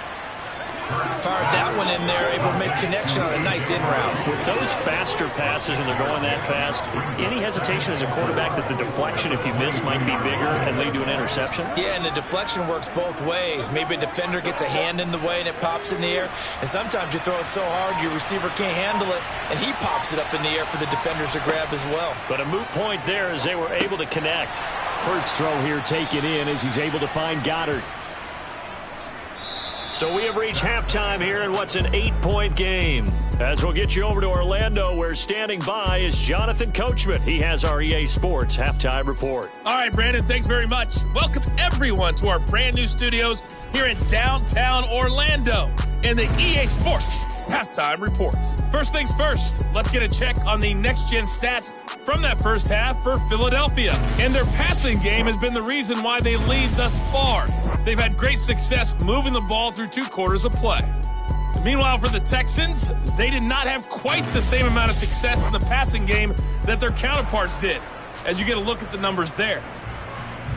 Fired that one in there, able to make connection on a nice in route. With those faster passes and they're going that fast, any hesitation as a quarterback that the deflection, if you miss, might be bigger and lead to an interception? Yeah, and the deflection works both ways. Maybe a defender gets a hand in the way and it pops in the air. And sometimes you throw it so hard your receiver can't handle it, and he pops it up in the air for the defenders to grab as well. But a moot point there as they were able to connect. Hurts throw here taken in as he's able to find Goddard. So we have reached halftime here in what's an 8-point game. As we'll get you over to Orlando, where standing by is Jonathan Coachman. He has our EA Sports Halftime Report. All right, Brandon, thanks very much. Welcome everyone to our brand new studios here in downtown Orlando in the EA Sports Halftime Report. First things first, let's get a check on the next-gen stats from that first half for Philadelphia. And their passing game has been the reason why they lead thus far. They've had great success moving the ball through 2 quarters of play. Meanwhile, for the Texans, they did not have quite the same amount of success in the passing game that their counterparts did, as you get a look at the numbers there.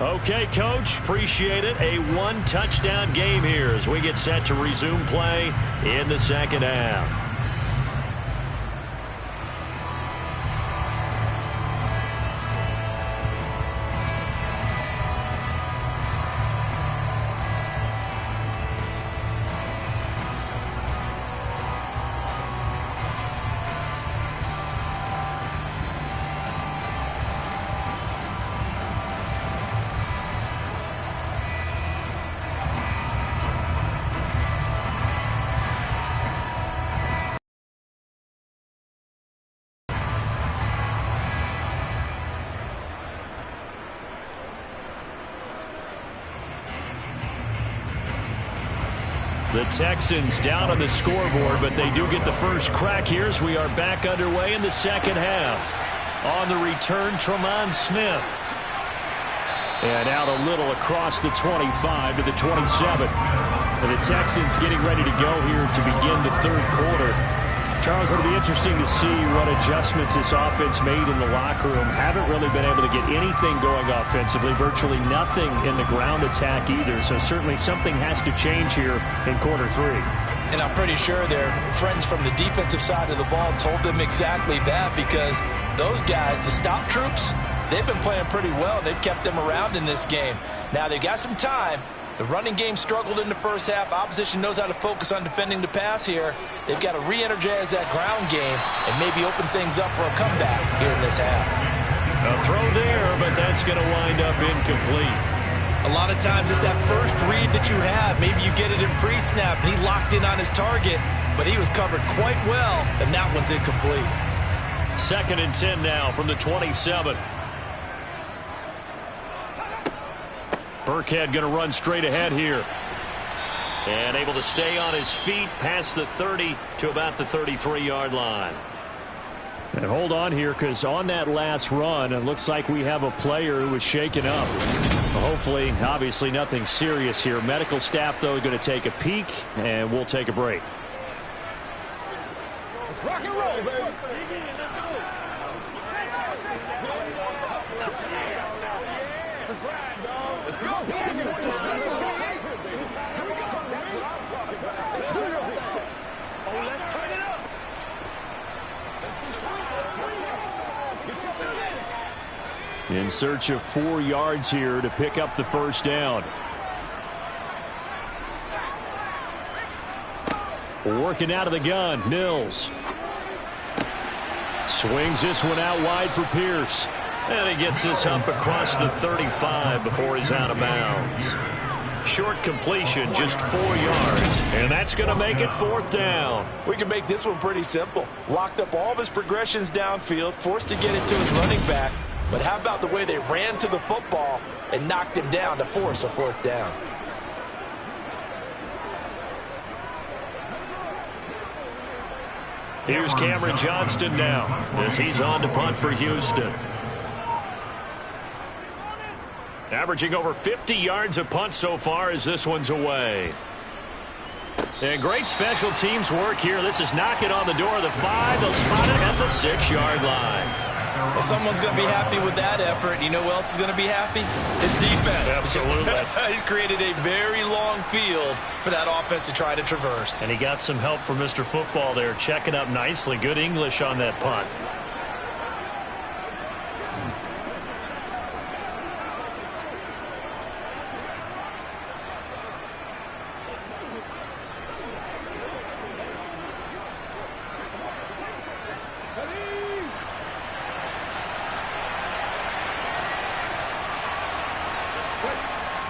Okay, Coach, appreciate it. A 1-touchdown game here as we get set to resume play in the second half. The Texans down on the scoreboard, but they do get the first crack here as we are back underway in the second half. On the return, Tremont Smith. And out a little across the 25 to the 27. And the Texans getting ready to go here to begin the third quarter. Charles, it'll be interesting to see what adjustments this offense made in the locker room. Haven't really been able to get anything going offensively, virtually nothing in the ground attack either. So certainly something has to change here in quarter 3. And I'm pretty sure their friends from the defensive side of the ball told them exactly that, because those guys, the stop troops, they've been playing pretty well. They've kept them around in this game. Now they've got some time. The running game struggled in the first half. Opposition knows how to focus on defending the pass here. They've got to re-energize that ground game and maybe open things up for a comeback here in this half. A throw there, but that's going to wind up incomplete. A lot of times it's that first read that you have. Maybe you get it in pre-snap, and he locked in on his target, but he was covered quite well, and that one's incomplete. 2nd and 10 now from the 27. Burkhead going to run straight ahead here. And able to stay on his feet past the 30 to about the 33-yard line. And hold on here, because on that last run, it looks like we have a player who was shaken up. Hopefully, obviously, nothing serious here. Medical staff, though, going to take a peek, and we'll take a break. Let's rock and roll, baby. That's right, dog. Let's go. Let's go. Here we go. That's what I'm talking about. Do your thing. Oh, let's turn it up. In search of 4 yards here to pick up the first down. Working out of the gun, Mills. Swings this one out wide for Pierce. And he gets this up across the 35 before he's out of bounds. Short completion, just 4 yards. And that's going to make it 4th down. We can make this one pretty simple. Locked up all of his progressions downfield, forced to get it to his running back. But how about the way they ran to the football and knocked him down to force a 4th down? Here's Cameron Johnston now as he's on to punt for Houston. Averaging over 50 yards a punt so far as this one's away. And great special teams work here. This is knocking on the door of the 5. They'll spot it at the 6-yard line. Well, someone's going to be happy with that effort. You know who else is going to be happy? His defense. Absolutely. He's created a very long field for that offense to try to traverse. And he got some help from Mr. Football there, checking up nicely. Good English on that punt.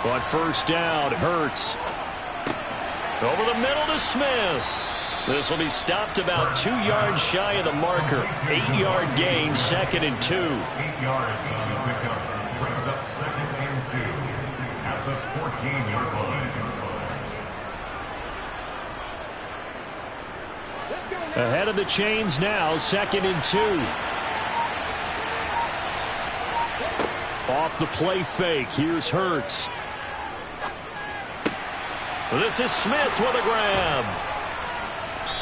On first down, Hurts. Over the middle to Smith. This will be stopped about 2 yards shy of the marker. 8-yard gain, 2nd and 2. 8 yards on the pickup. Brings up 2nd and 2 at the 14-yard line. Ahead of the chains now, 2nd and 2. Off the play fake, here's Hurts. This is Smith with a grab.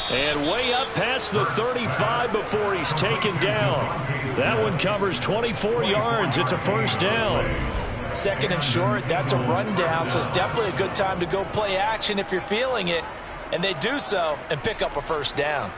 And way up past the 35 before he's taken down. That one covers 24 yards. It's a first down. 2nd and short, that's a rundown, so it's definitely a good time to go play action if you're feeling it. And they do so and pick up a first down.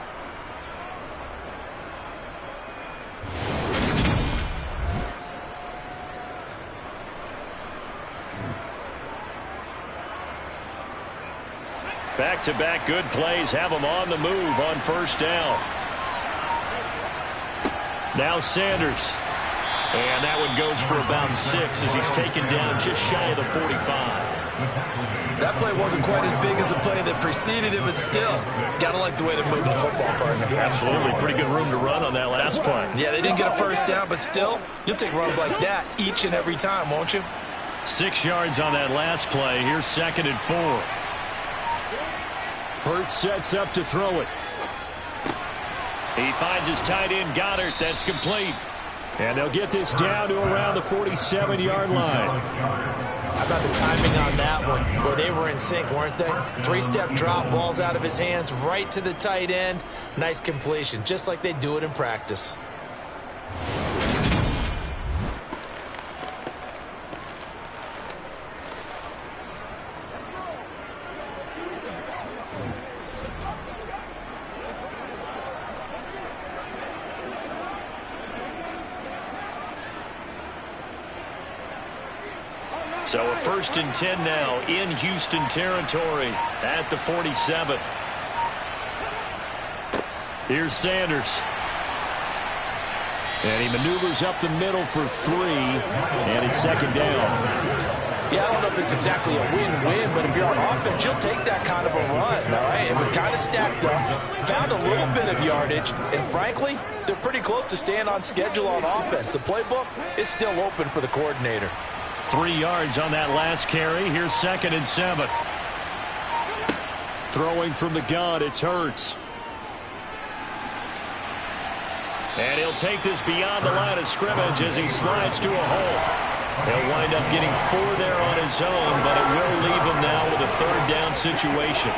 Back-to-back good plays have him on the move on first down. Now Sanders. And that one goes for about 6 as he's taken down just shy of the 45. That play wasn't quite as big as the play that preceded it, but still, gotta like the way they're moving the football, partner. Absolutely. Pretty good room to run on that last play. Yeah, they didn't get a first down, but still, you'll take runs like that each and every time, won't you? 6 yards on that last play. Here's 2nd and 4. Hurts sets up to throw it. He finds his tight end, Goddard. That's complete. And they'll get this down to around the 47-yard line. How about the timing on that one? Boy, they were in sync, weren't they? 3-step drop, balls out of his hands, right to the tight end. Nice completion, just like they do it in practice. So a 1st and 10 now in Houston territory at the 47. Here's Sanders. And he maneuvers up the middle for 3. And it's 2nd down. Yeah, I don't know if it's exactly a win-win, but if you're on offense, you'll take that kind of a run, all right? It was kind of stacked up, found a little bit of yardage, and frankly, they're pretty close to staying on schedule on offense. The playbook is still open for the coordinator. 3 yards on that last carry. Here's 2nd and 7. Throwing from the gun, it's Hurts. And he'll take this beyond the line of scrimmage as he slides to a hole. He'll wind up getting 4 there on his own, but it will leave him now with a 3rd down situation.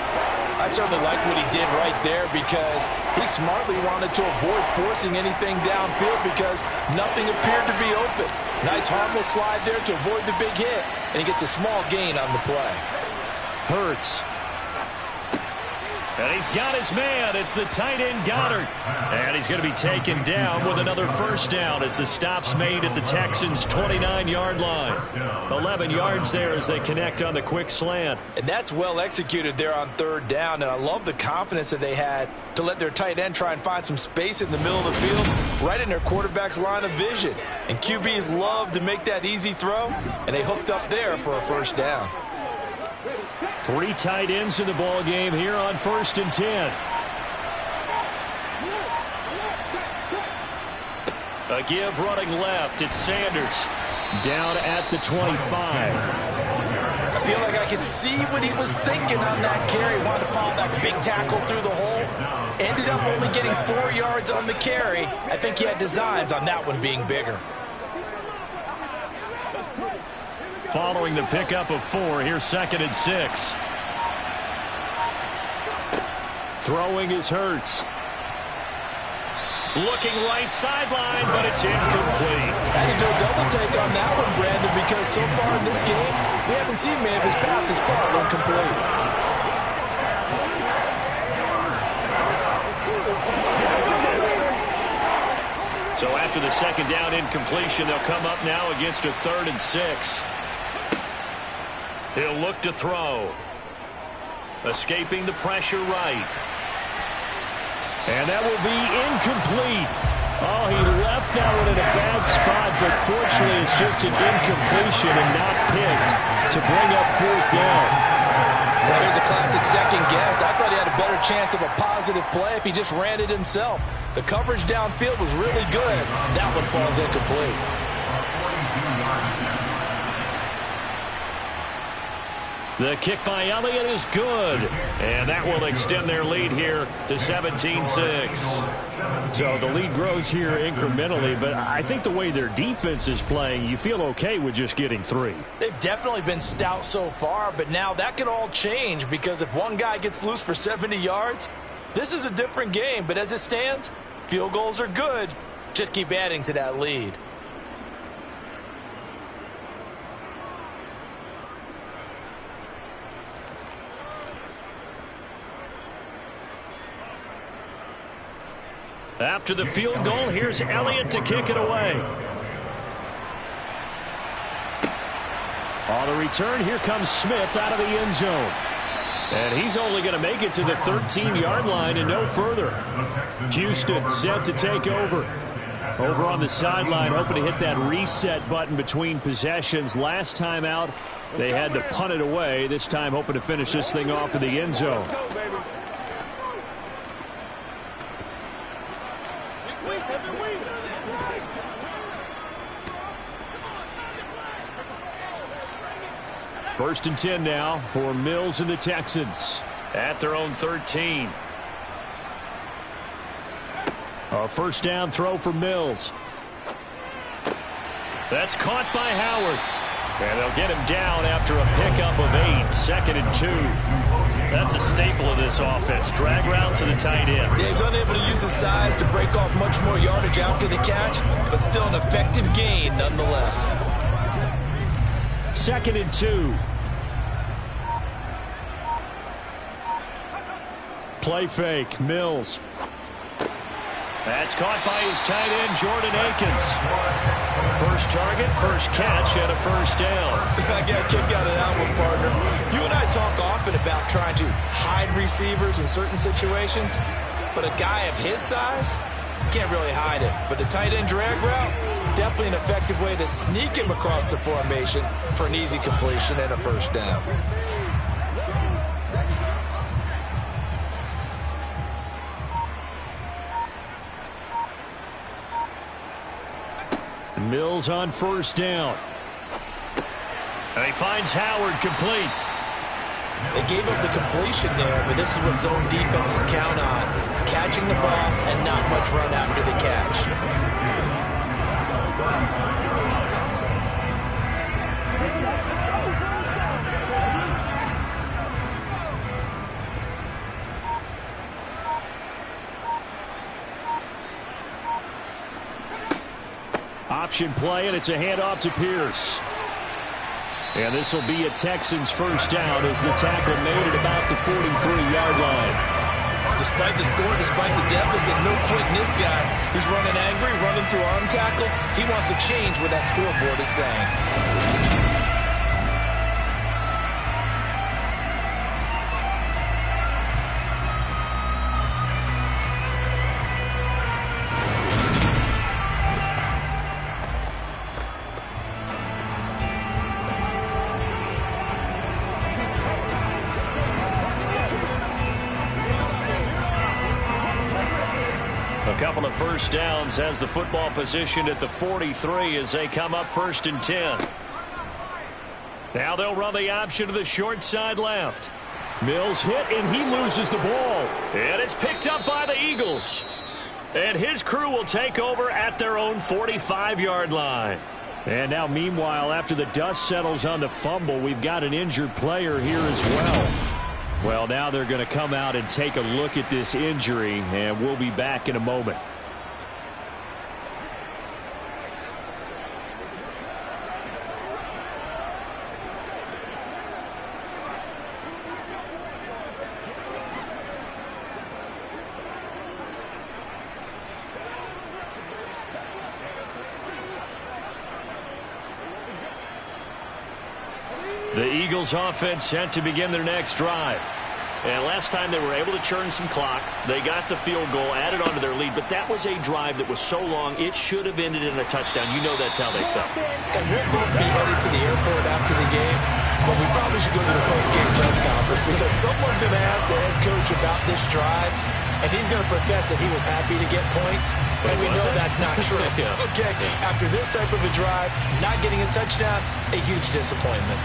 I certainly like what he did right there because he smartly wanted to avoid forcing anything downfield because nothing appeared to be open. Nice harmless slide there to avoid the big hit, and he gets a small gain on the play. Hurts. And he's got his man. It's the tight end Goddard. And he's going to be taken down with another first down as the stop's made at the Texans' 29-yard line. 11 yards there as they connect on the quick slant. And that's well executed there on third down. And I love the confidence that they had to let their tight end try and find some space in the middle of the field, right in their quarterback's line of vision. And QBs love to make that easy throw, and they hooked up there for a first down. 3 tight ends in the ball game here on 1st and 10. A give running left. It's Sanders down at the 25. I feel like I could see what he was thinking on that carry. Wanted to follow that big tackle through the hole. Ended up only getting 4 yards on the carry. I think he had designs on that one being bigger. Following the pickup of 4, here's 2nd and 6. Throwing is Hurts. Looking right sideline, but it's incomplete. Had to do a double take on that one, Brandon, because so far in this game, we haven't seen many of his passes fall incomplete. So after the 2nd down incompletion, they'll come up now against a 3rd and 6. He'll look to throw. Escaping the pressure right. And that will be incomplete. Oh, he left that one in a bad spot, but fortunately it's just an incompletion and not picked to bring up 4th down. Well, here's a classic second guess. I thought he had a better chance of a positive play if he just ran it himself. The coverage downfield was really good. That one falls incomplete. The kick by Elliott is good, and that will extend their lead here to 17-6. So the lead grows here incrementally, but I think the way their defense is playing, you feel okay with just getting 3. They've definitely been stout so far, but now that could all change because if one guy gets loose for 70 yards, this is a different game. But as it stands, field goals are good. Just keep adding to that lead. After the field goal, here's Elliott to kick it away. On the return, here comes Smith out of the end zone. And he's only going to make it to the 13-yard line and no further. Houston set to take over. Over on the sideline, hoping to hit that reset button between possessions. Last time out, they had to punt it away. This time, hoping to finish this thing off in the end zone. First and 10 now for Mills and the Texans at their own 13. A first down throw for Mills. That's caught by Howard. And they'll get him down after a pickup of 8. 2nd and 2. That's a staple of this offense. Drag route to the tight end. Dave's unable to use his size to break off much more yardage after the catch, but still an effective gain nonetheless. 2nd and 2. Play fake. Mills. That's caught by his tight end, Jordan Akins. First target, first catch, and a first down. I got a kick out of that one, partner. You and I talk often about trying to hide receivers in certain situations, but a guy of his size can't really hide it. But the tight end drag route, definitely an effective way to sneak him across the formation for an easy completion and a first down. Mills on first down. And he finds Howard complete. They gave up the completion there, but this is what zone defenses count on. Catching the ball and not much run after the catch. option play, and it's a handoff to Pierce. And this will be a Texans first down as the tackle made at about the 43-yard line. Despite the score, despite the deficit, no quitting this guy. He's running angry, running through arm tackles. He wants to change what that scoreboard is saying. A couple of first downs has the football positioned at the 43 as they come up 1st and 10. Now they'll run the option to the short side left. Mills hit, and he loses the ball. And it's picked up by the Eagles. And his crew will take over at their own 45-yard line. And now, meanwhile, after the dust settles on the fumble, we've got an injured player here as well. Well, now they're going to come out and take a look at this injury, and we'll be back in a moment. The Eagles offense set to begin their next drive. And last time they were able to churn some clock. They got the field goal, added onto their lead, but that was a drive that was so long it should have ended in a touchdown. You know that's how they felt. And we'll both be headed to the airport after the game, but we probably should go to the post-game press conference because someone's going to ask the head coach about this drive, and he's going to profess that he was happy to get points, and we know that's not true. Yeah. Okay, after this type of a drive, not getting a touchdown, a huge disappointment.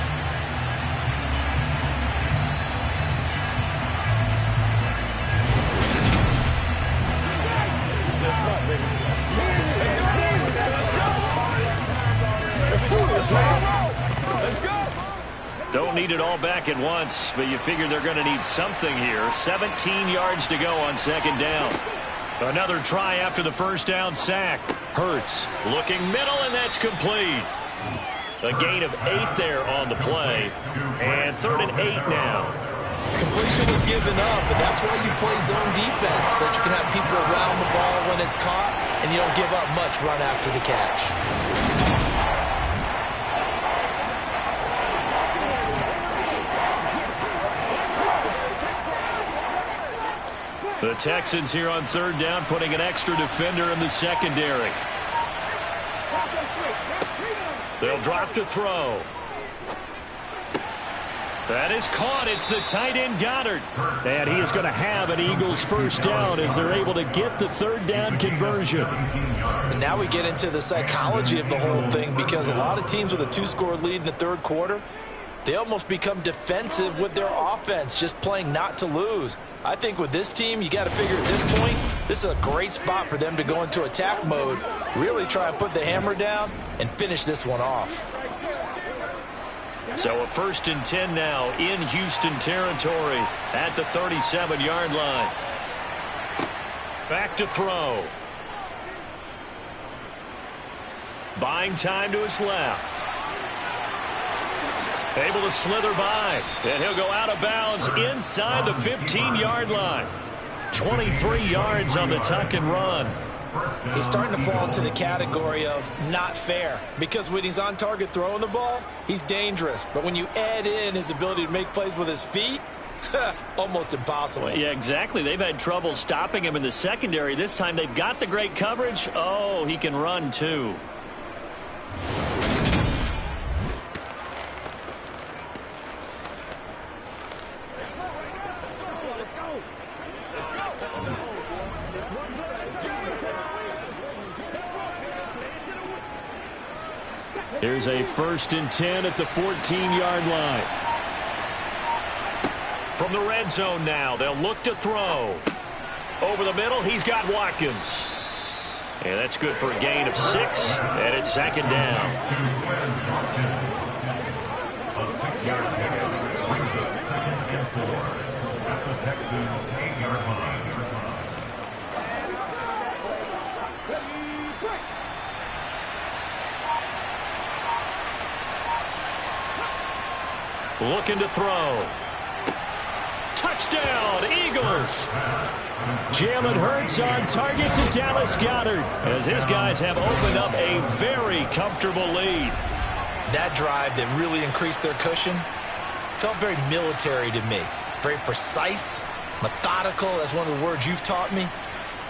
Don't need it all back at once, but you figure they're going to need something here. 17 yards to go on 2nd down. Another try after the first down sack. Hurts looking middle, and that's complete. A gain of 8 there on the play. And 3rd and 8 now. Completion was given up, but that's why you play zone defense, so that you can have people around the ball when it's caught, and you don't give up much run after the catch. The Texans here on 3rd down, putting an extra defender in the secondary. They'll drop to throw. That is caught. It's the tight end Goddard. And he is going to have an Eagles first down as they're able to get the 3rd down conversion. And now we get into the psychology of the whole thing, because a lot of teams with a 2-score lead in the 3rd quarter, they almost become defensive with their offense, just playing not to lose. I think with this team, you got to figure at this point, this is a great spot for them to go into attack mode, really try and put the hammer down and finish this one off. So a 1st and 10 now in Houston territory at the 37-yard line. Back to throw. Buying time to his left. Able to slither by, and he'll go out of bounds inside the 15-yard line. 23 yards on the tuck and run. He's starting to fall into the category of not fair, because when he's on target throwing the ball, he's dangerous. But when you add in his ability to make plays with his feet, almost impossible. Well, yeah, exactly. They've had trouble stopping him in the secondary. This time they've got the great coverage. Oh, he can run too. Here's a 1st and 10 at the 14-yard line. From the red zone now, they'll look to throw. Over the middle, he's got Watkins. And that's good for a gain of 6, and it's 2nd down. A 6-yard pickup brings up 2nd and 4 at the Texans' 8-yard line. looking to throw. Touchdown, Eagles. Jalen Hurts on target to Dallas Goedert as his guys have opened up a very comfortable lead. That drive that really increased their cushion felt very military to me. Very precise, methodical, that's one of the words you've taught me.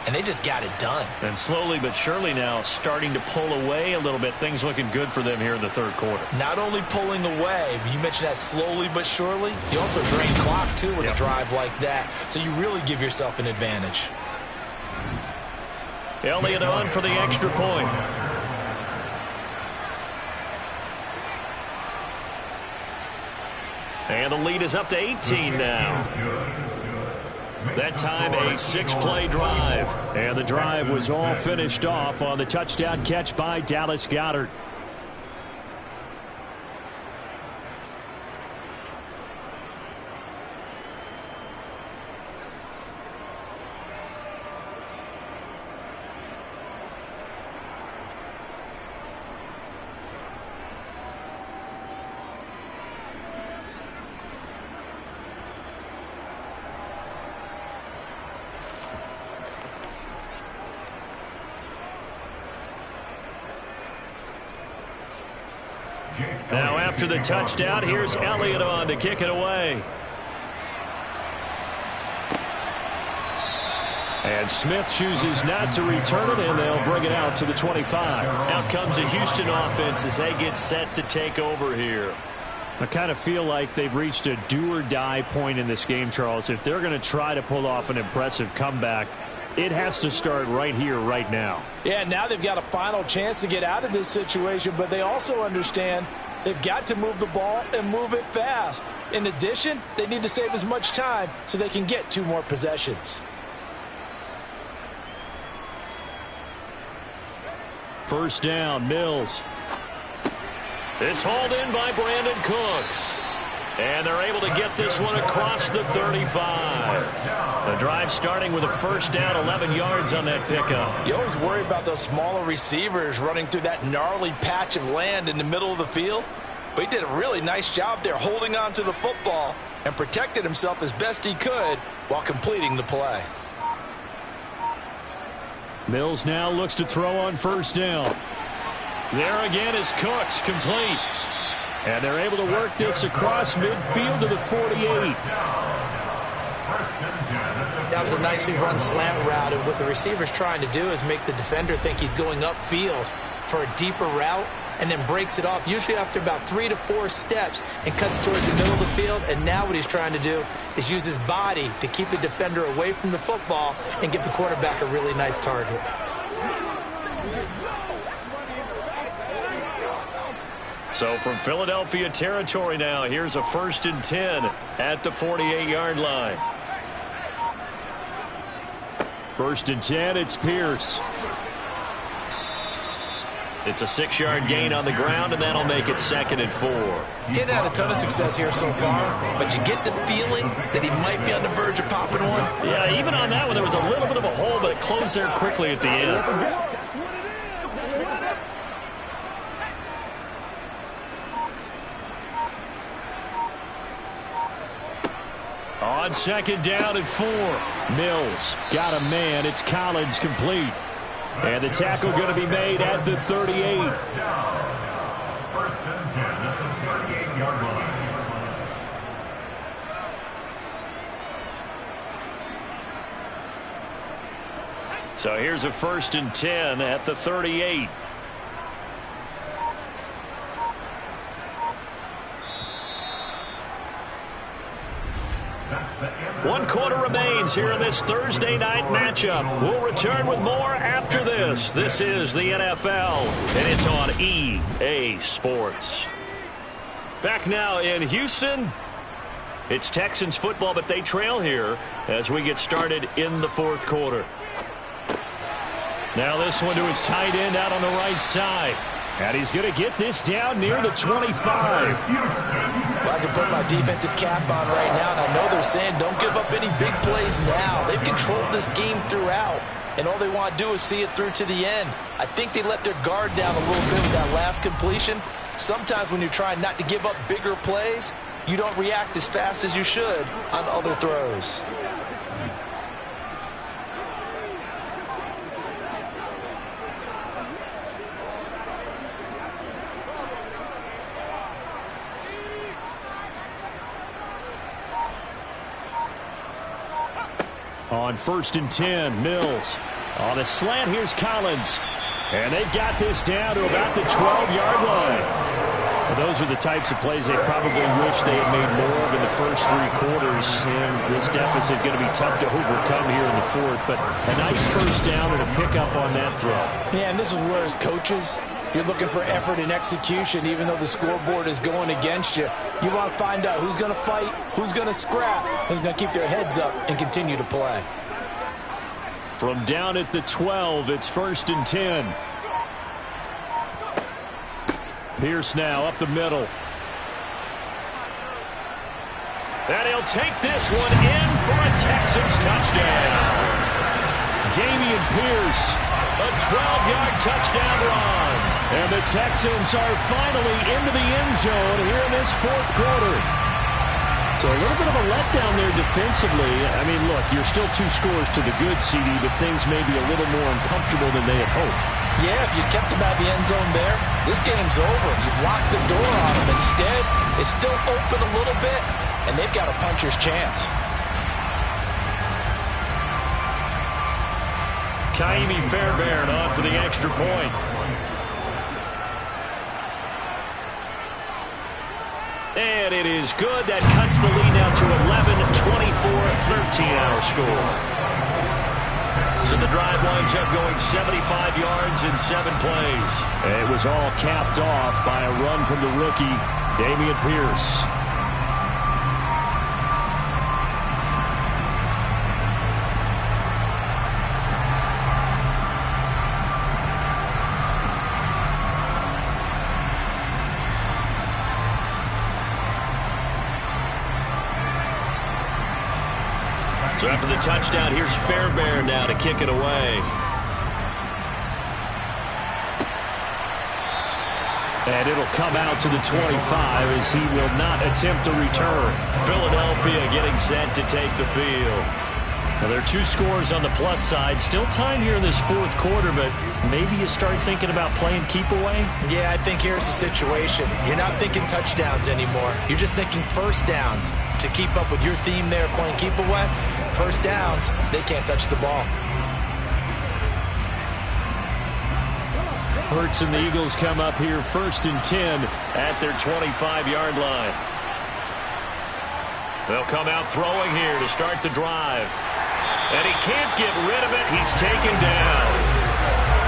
And they just got it done. And slowly but surely now starting to pull away a little bit. Things looking good for them here in the third quarter. Not only pulling away, but you mentioned that slowly but surely. You also drain clock, too, with a drive like that. So you really give yourself an advantage. Elliott on for the extra point. And the lead is up to 18 now. That time a 6-play drive. And the drive was all finished off on the touchdown catch by Dallas Goedert. Now after the touchdown, here's Elliott on to kick it away. And Smith chooses not to return it, and they'll bring it out to the 25. Out comes the Houston offense as they get set to take over here. I kind of feel like they've reached a do-or-die point in this game, Charles. If they're going to try to pull off an impressive comeback, it has to start right here, right now. Yeah, now they've got a final chance to get out of this situation, but they also understand they've got to move the ball and move it fast. In addition, they need to save as much time so they can get 2 more possessions. First down, Mills. It's hauled in by Brandon Cooks. And they're able to get this one across the 35. The drive starting with a first down, 11 yards on that pickup. You always worry about those smaller receivers running through that gnarly patch of land in the middle of the field. But he did a really nice job there holding on to the football and protected himself as best he could while completing the play. Mills now looks to throw on first down. There again is Cooks, complete. And they're able to work this across midfield to the 48. That was a nicely run slant route, and what the receiver's trying to do is make the defender think he's going upfield for a deeper route and then breaks it off, usually after about 3 to 4 steps, and cuts towards the middle of the field. And now what he's trying to do is use his body to keep the defender away from the football and give the quarterback a really nice target. So from Philadelphia territory now, here's a 1st and 10 at the 48-yard line. 1st and 10, it's Pierce. It's a 6-yard gain on the ground, and that'll make it 2nd and 4. He hadn't had a ton of success here so far, but you get the feeling that he might be on the verge of popping one. Yeah, even on that one, there was a little bit of a hole, but it closed there quickly at the end. On 2nd down and 4. Mills got a man. It's Collins, complete. And the tackle going to be made at the 38. 1st and 10 at the 38-yard line. So here's a 1st and 10 at the 38. One quarter remains here in this Thursday night matchup. We'll return with more after this. This is the NFL, and it's on EA Sports. Back now in Houston. It's Texans football, but they trail here as we get started in the 4th quarter. Now this one to his tight end out on the right side. And he's going to get this down near the 25. Well, I can put my defensive cap on right now, and I know they're saying don't give up any big plays now. They've controlled this game throughout, and all they want to do is see it through to the end. I think they let their guard down a little bit with that last completion. Sometimes when you're trying not to give up bigger plays, you don't react as fast as you should on other throws. On 1st and 10, Mills. On a slant, here's Collins. And they've got this down to about the 12-yard line. Those are the types of plays they probably wish they had made more of in the first 3 quarters. And this deficit going to be tough to overcome here in the 4th. But a nice first down and a pickup on that throw. Yeah, and this is where as coaches, you're looking for effort and execution, even though the scoreboard is going against you. You want to find out who's going to fight, who's going to scrap, who's going to keep their heads up and continue to play. From down at the 12, it's 1st and 10. Pierce now up the middle. And he'll take this one in for a Texans touchdown. Damian Pierce, a 12-yard touchdown run. And the Texans are finally into the end zone here in this 4th quarter. So a little bit of a letdown there defensively. I mean, look, you're still 2 scores to the good, CD, but things may be a little more uncomfortable than they had hoped. Yeah, if you kept them out of the end zone there, this game's over. You've locked the door on them. Instead, it's still open a little bit, and they've got a puncher's chance. Kaimi Fairbairn on for the extra point. And it is good. That cuts the lead now to 11, 24-13 our score. So the drive winds up going 75 yards in 7 plays. And it was all capped off by a run from the rookie, Damian Pierce. So after the touchdown, here's Fairbairn now to kick it away. And it'll come out to the 25 as he will not attempt to return. Philadelphia getting set to take the field. Now there are 2 scores on the plus side. Still time here in this 4th quarter, but maybe you start thinking about playing keep away? Yeah, I think here's the situation. You're not thinking touchdowns anymore. You're just thinking first downs. To keep up with your theme there, playing keep away, first downs, they can't touch the ball. Hurts and the Eagles come up here 1st and 10 at their 25-yard line. They'll come out throwing here to start the drive. And he can't get rid of it. He's taken down.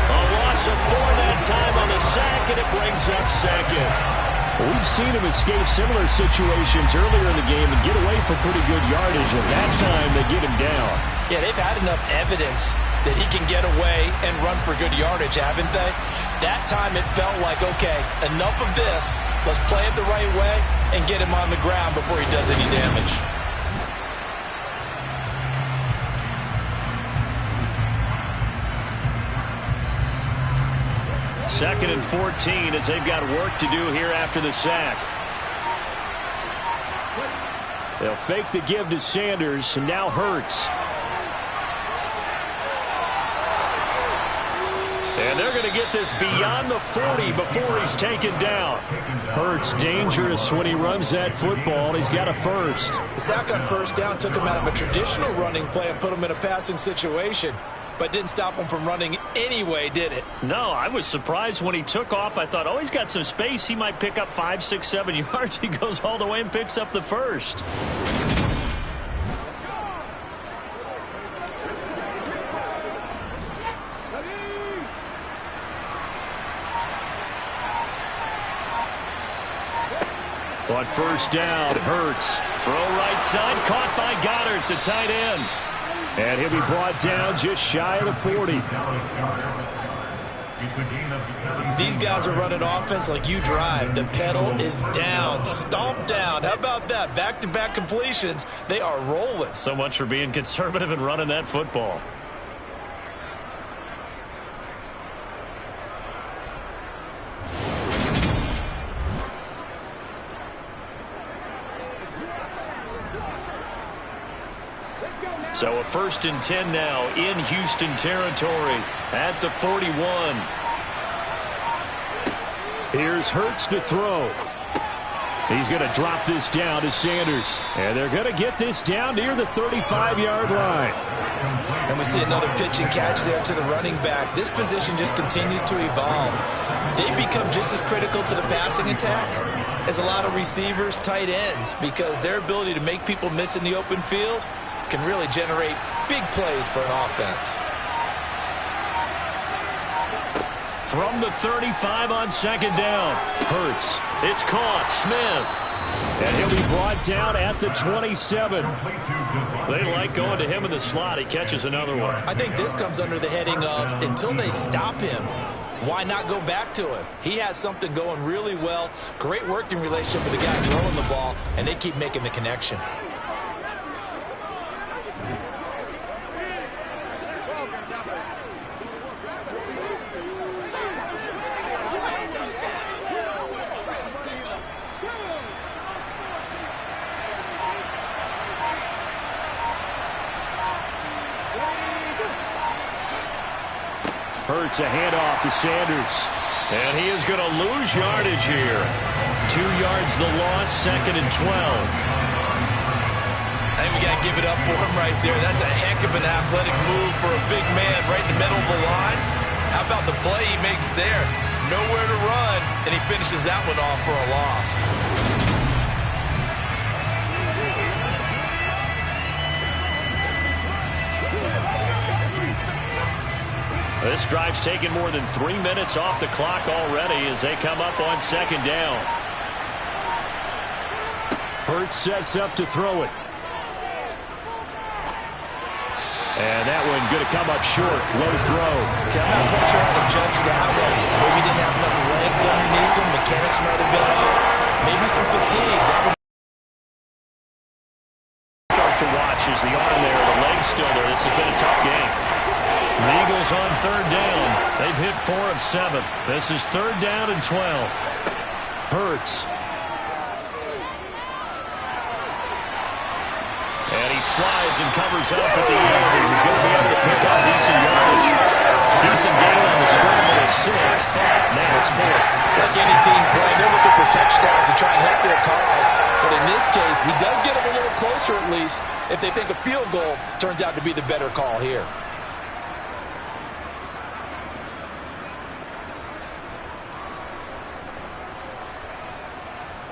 A loss of 4 that time on the sack, and it brings up 2nd. We've seen him escape similar situations earlier in the game and get away for pretty good yardage, and that time they get him down. Yeah, they've had enough evidence that he can get away and run for good yardage, haven't they? That time it felt like, okay, enough of this. Let's play it the right way and get him on the ground before he does any damage. 2nd and 14 as they've got work to do here after the sack. They'll fake the give to Sanders, and now Hurts. And they're going to get this beyond the 40 before he's taken down. Hurts dangerous when he runs that football. He's got a first. The sack on first down took him out of a traditional running play and put him in a passing situation, but didn't stop him from running anyway, did it? No, I was surprised when he took off. I thought, oh, he's got some space. He might pick up 5, 6, 7 yards. He goes all the way and picks up the first. On first down, Hurts. Throw right side, caught by Goddard, the tight end. And he'll be brought down just shy of the 40. These guys are running offense like you drive. The pedal is down, stomp down. How about that? Back-to-back completions. They are rolling. So much for being conservative and running that football. So a 1st and 10 now in Houston territory at the 41. Here's Hurts to throw. He's going to drop this down to Sanders. And they're going to get this down near the 35-yard line. And we see another pitch and catch there to the running back. This position just continues to evolve. They become just as critical to the passing attack as a lot of receivers, tight ends, because their ability to make people miss in the open field can really generate big plays for an offense. From the 35 on 2nd down. Hurts. It's caught. Smith. And he'll be brought down at the 27. They like going to him in the slot. He catches another one. I think this comes under the heading of until they stop him, why not go back to him? He has something going really well. Great working relationship with the guy throwing the ball, and they keep making the connection. Hurts a handoff to Sanders. And he is going to lose yardage here. 2 yards the loss, 2nd and 12. I think we got to give it up for him right there. That's a heck of an athletic move for a big man right in the middle of the line. How about the play he makes there? Nowhere to run, and he finishes that one off for a loss. This drive's taken more than 3 minutes off the clock already as they come up on 2nd down. Hurts sets up to throw it. And that one going to come up short. Low throw. Okay, I'm not quite sure how to judge that one. Maybe he didn't have enough legs underneath him. Mechanics might have been off. Maybe some fatigue. That would start to watch as the arm there, the leg's still there. This has been a tough game. The Eagles on 3rd down. They've hit 4 of 7. This is 3rd down and 12. Hurts. And he slides and covers up at the end as he's going to be able to pick up decent yardage. Decent gain on the scramble of 6, but now it's 4th. Like any team play, they're looking for touchdowns to try and help their cause. But in this case, he does get them a little closer at least if they think a field goal turns out to be the better call here.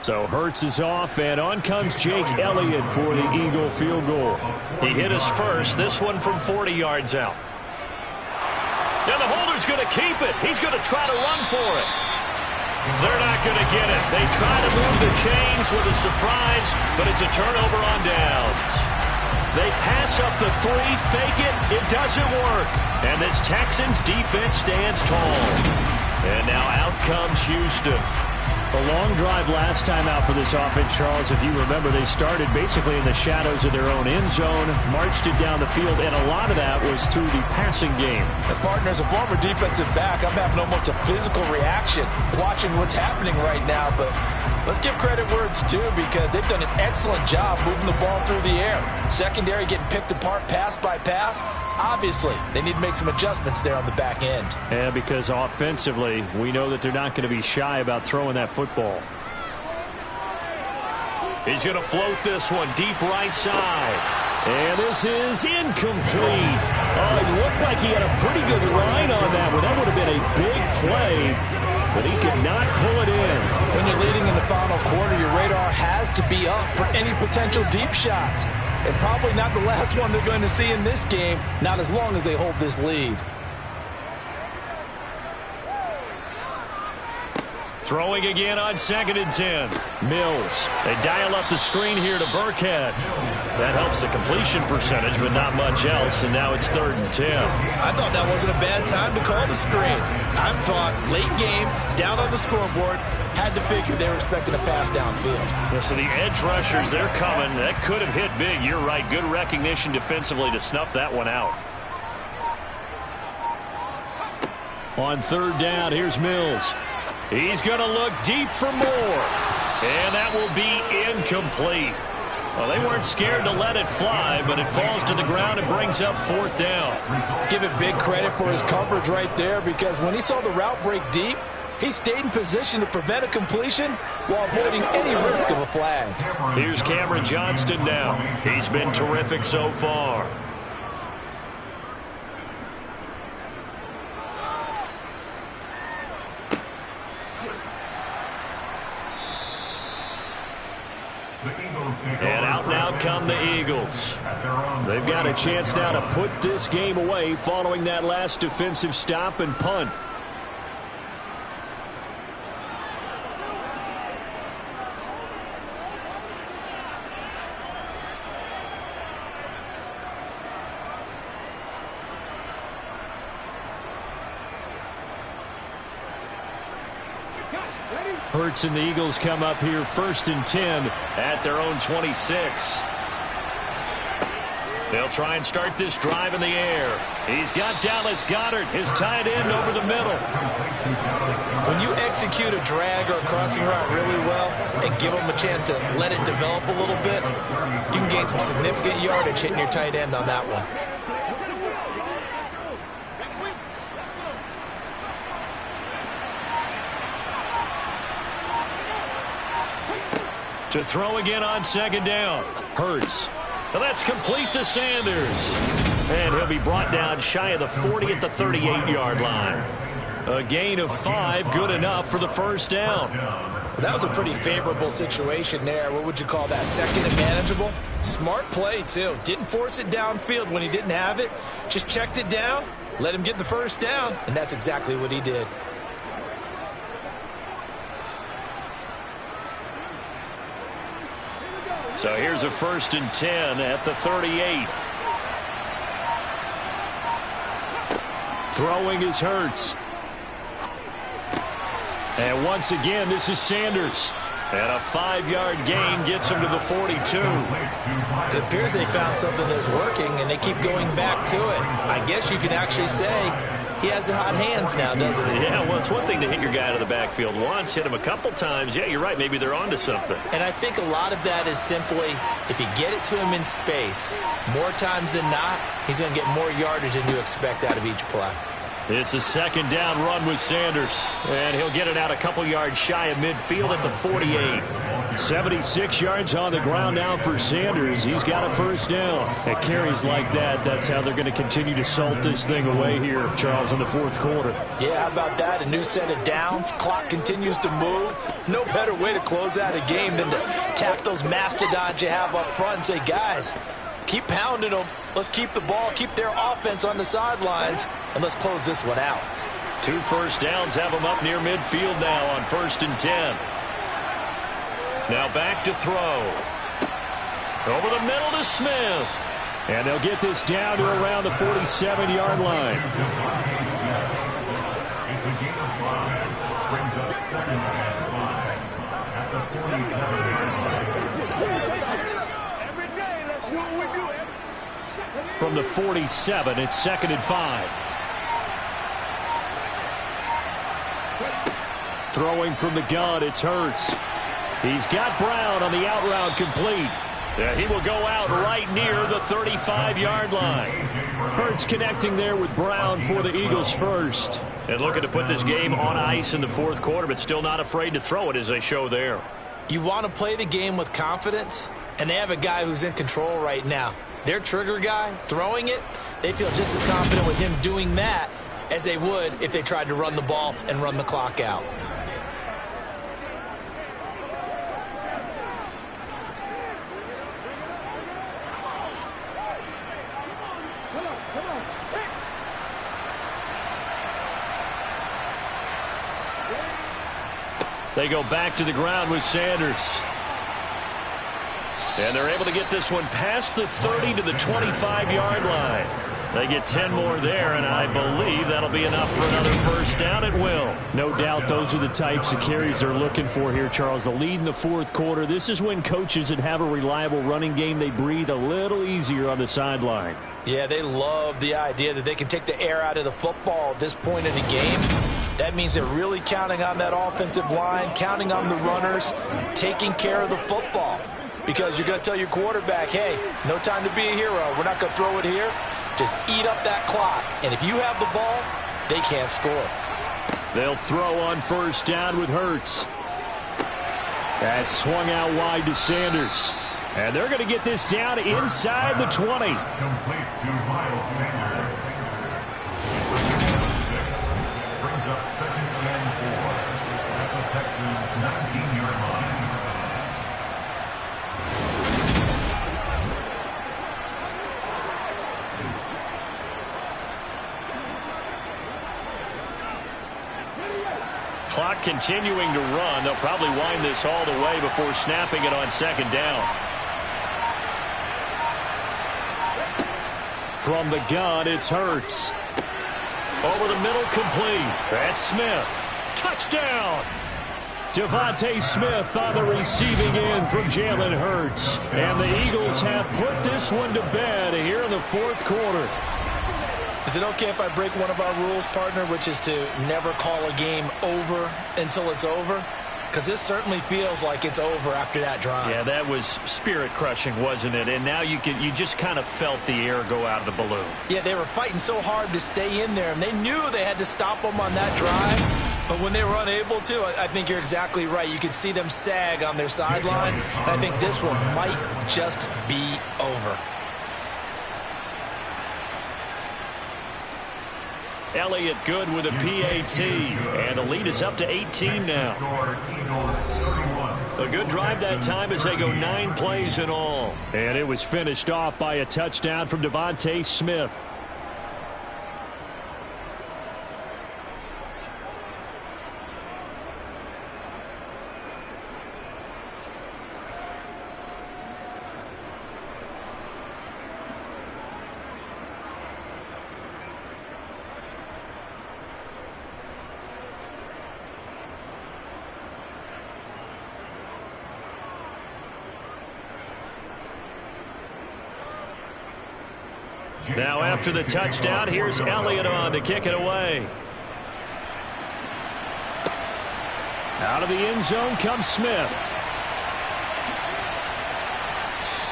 So Hurts is off, and on comes Jake Elliott for the Eagle field goal. He hit us first, this one from 40 yards out. And the holder's going to keep it. He's going to try to run for it. They're not going to get it. They try to move the chains with a surprise, but it's a turnover on downs. They pass up the 3, fake it. It doesn't work. And this Texans defense stands tall. And now out comes Houston. A long drive last time out for this offense, Charles. If you remember, they started basically in the shadows of their own end zone, marched it down the field, and a lot of that was through the passing game. And partner, as a former defensive back, I'm having almost a physical reaction watching what's happening right now. But let's give credit where it's due, because they've done an excellent job moving the ball through the air. Secondary getting picked apart pass by pass. Obviously, they need to make some adjustments there on the back end. And because offensively, we know that they're not going to be shy about throwing that football. He's going to float this one deep right side. And this is incomplete. Oh, it looked like he had a pretty good line on that one. That would have been a big play, but he could not pull it in. When you're leading in the final quarter, your radar has to be up for any potential deep shots. And probably not the last one they're going to see in this game, not as long as they hold this lead. Throwing again on 2nd and 10. Mills. They dial up the screen here to Burkhead. That helps the completion percentage, but not much else, and now it's 3rd and 10. I thought that wasn't a bad time to call the screen. I thought late game, down on the scoreboard, had to figure they were expecting a pass downfield. Yeah, so the edge rushers, they're coming. That could have hit big. You're right. Good recognition defensively to snuff that one out. On 3rd down, here's Mills. He's going to look deep for more. And that will be incomplete. Well, they weren't scared to let it fly, but it falls to the ground and brings up 4th down. Give it big credit for his coverage right there, because when he saw the route break deep, he stayed in position to prevent a completion while avoiding any risk of a flag. Here's Cameron Johnston now. He's been terrific so far. And out and out come the Eagles. They've got a chance now to put this game away following that last defensive stop and punt. Hurts and the Eagles come up here 1st and 10 at their own 26. They'll try and start this drive in the air. He's got Dallas Goedert, his tight end, over the middle. When you execute a drag or a crossing route really well and give them a chance to let it develop a little bit, you can gain some significant yardage hitting your tight end on that one. To throw again on 2nd down. Hurts. Well, that's complete to Sanders. And he'll be brought down shy of the 40 at the 38-yard line. A gain of 5, good enough for the 1st down. That was a pretty favorable situation there. What would you call that? 2nd and manageable? Smart play, too. Didn't force it downfield when he didn't have it. Just checked it down, let him get the 1st down, and that's exactly what he did. So here's a 1st and 10 at the 38. Throwing is Hurts. And once again, this is Sanders. And a 5-yard gain gets him to the 42. It appears they found something that's working, and they keep going back to it. I guess you can actually say he has the hot hands now, doesn't he? Yeah, well, it's one thing to hit your guy out of the backfield once, hit him a couple times. Yeah, you're right. Maybe they're onto something. And I think a lot of that is simply, if you get it to him in space, more times than not, he's going to get more yardage than you expect out of each play. It's a 2nd down run with Sanders. And he'll get it out a couple yards shy of midfield at the 48. 76 yards on the ground now for Sanders. He's got a 1st down. At carries like that, that's how they're going to continue to salt this thing away here, Charles, in the 4th quarter. Yeah, how about that? A new set of downs. Clock continues to move. No better way to close out a game than to tap those mastodons you have up front and say, guys, keep pounding them. Let's keep the ball, keep their offense on the sidelines, and let's close this one out. 2 1st downs have them up near midfield now on 1st and 10. Now back to throw. Over the middle to Smith. And they'll get this down to around the 47-yard line. From the 47, it's 2nd and 5. Throwing from the gun, it's Hurts. He's got Brown on the out route complete. He will go out right near the 35-yard line. Hurts connecting there with Brown for the Eagles first. And looking to put this game on ice in the 4th quarter, but still not afraid to throw it as they show there. You want to play the game with confidence, and they have a guy who's in control right now. Their trigger guy, throwing it, they feel just as confident with him doing that as they would if they tried to run the ball and run the clock out. They go back to the ground with Sanders. And they're able to get this one past the 30 to the 25-yard line. They get 10 more there, and I believe that'll be enough for another 1st down. It will. No doubt those are the types of carries they're looking for here, Charles. The lead in the 4th quarter. This is when coaches that have a reliable running game, they breathe a little easier on the sideline. Yeah, they love the idea that they can take the air out of the football at this point in the game. That means they're really counting on that offensive line, counting on the runners, taking care of the football. because you're going to tell your quarterback, hey, no time to be a hero. We're not going to throw it here. Just eat up that clock. And if you have the ball, they can't score. They'll throw on first down with Hurts. That's swung out wide to Sanders. And they're going to get this down inside the 20. Complete to Miles Sanders. Brings up 2nd and 4 at the Texans' 19-yard line. Clock continuing to run. They'll probably wind this all the way before snapping it on 2nd down. From the gun, it's Hurts. Over the middle, complete. That's Smith. Touchdown! Devontae Smith on the receiving end from Jalen Hurts. And the Eagles have put this one to bed here in the 4th quarter. Is it okay if I break one of our rules, partner, which is to never call a game over until it's over? Because this certainly feels like it's over after that drive. Yeah, that was spirit-crushing, wasn't it? And now you just kind of felt the air go out of the balloon. Yeah, they were fighting so hard to stay in there, and they knew they had to stop them on that drive. But when they were unable to, I think you're exactly right. You could see them sag on their sideline, and I think this one might just be over. Elliott good with a PAT, and the lead is up to 18 now. A good drive that time as they go 9 plays in all. And it was finished off by a touchdown from Devontae Smith. Now after the touchdown, here's Elliott on to kick it away. Out of the end zone comes Smith.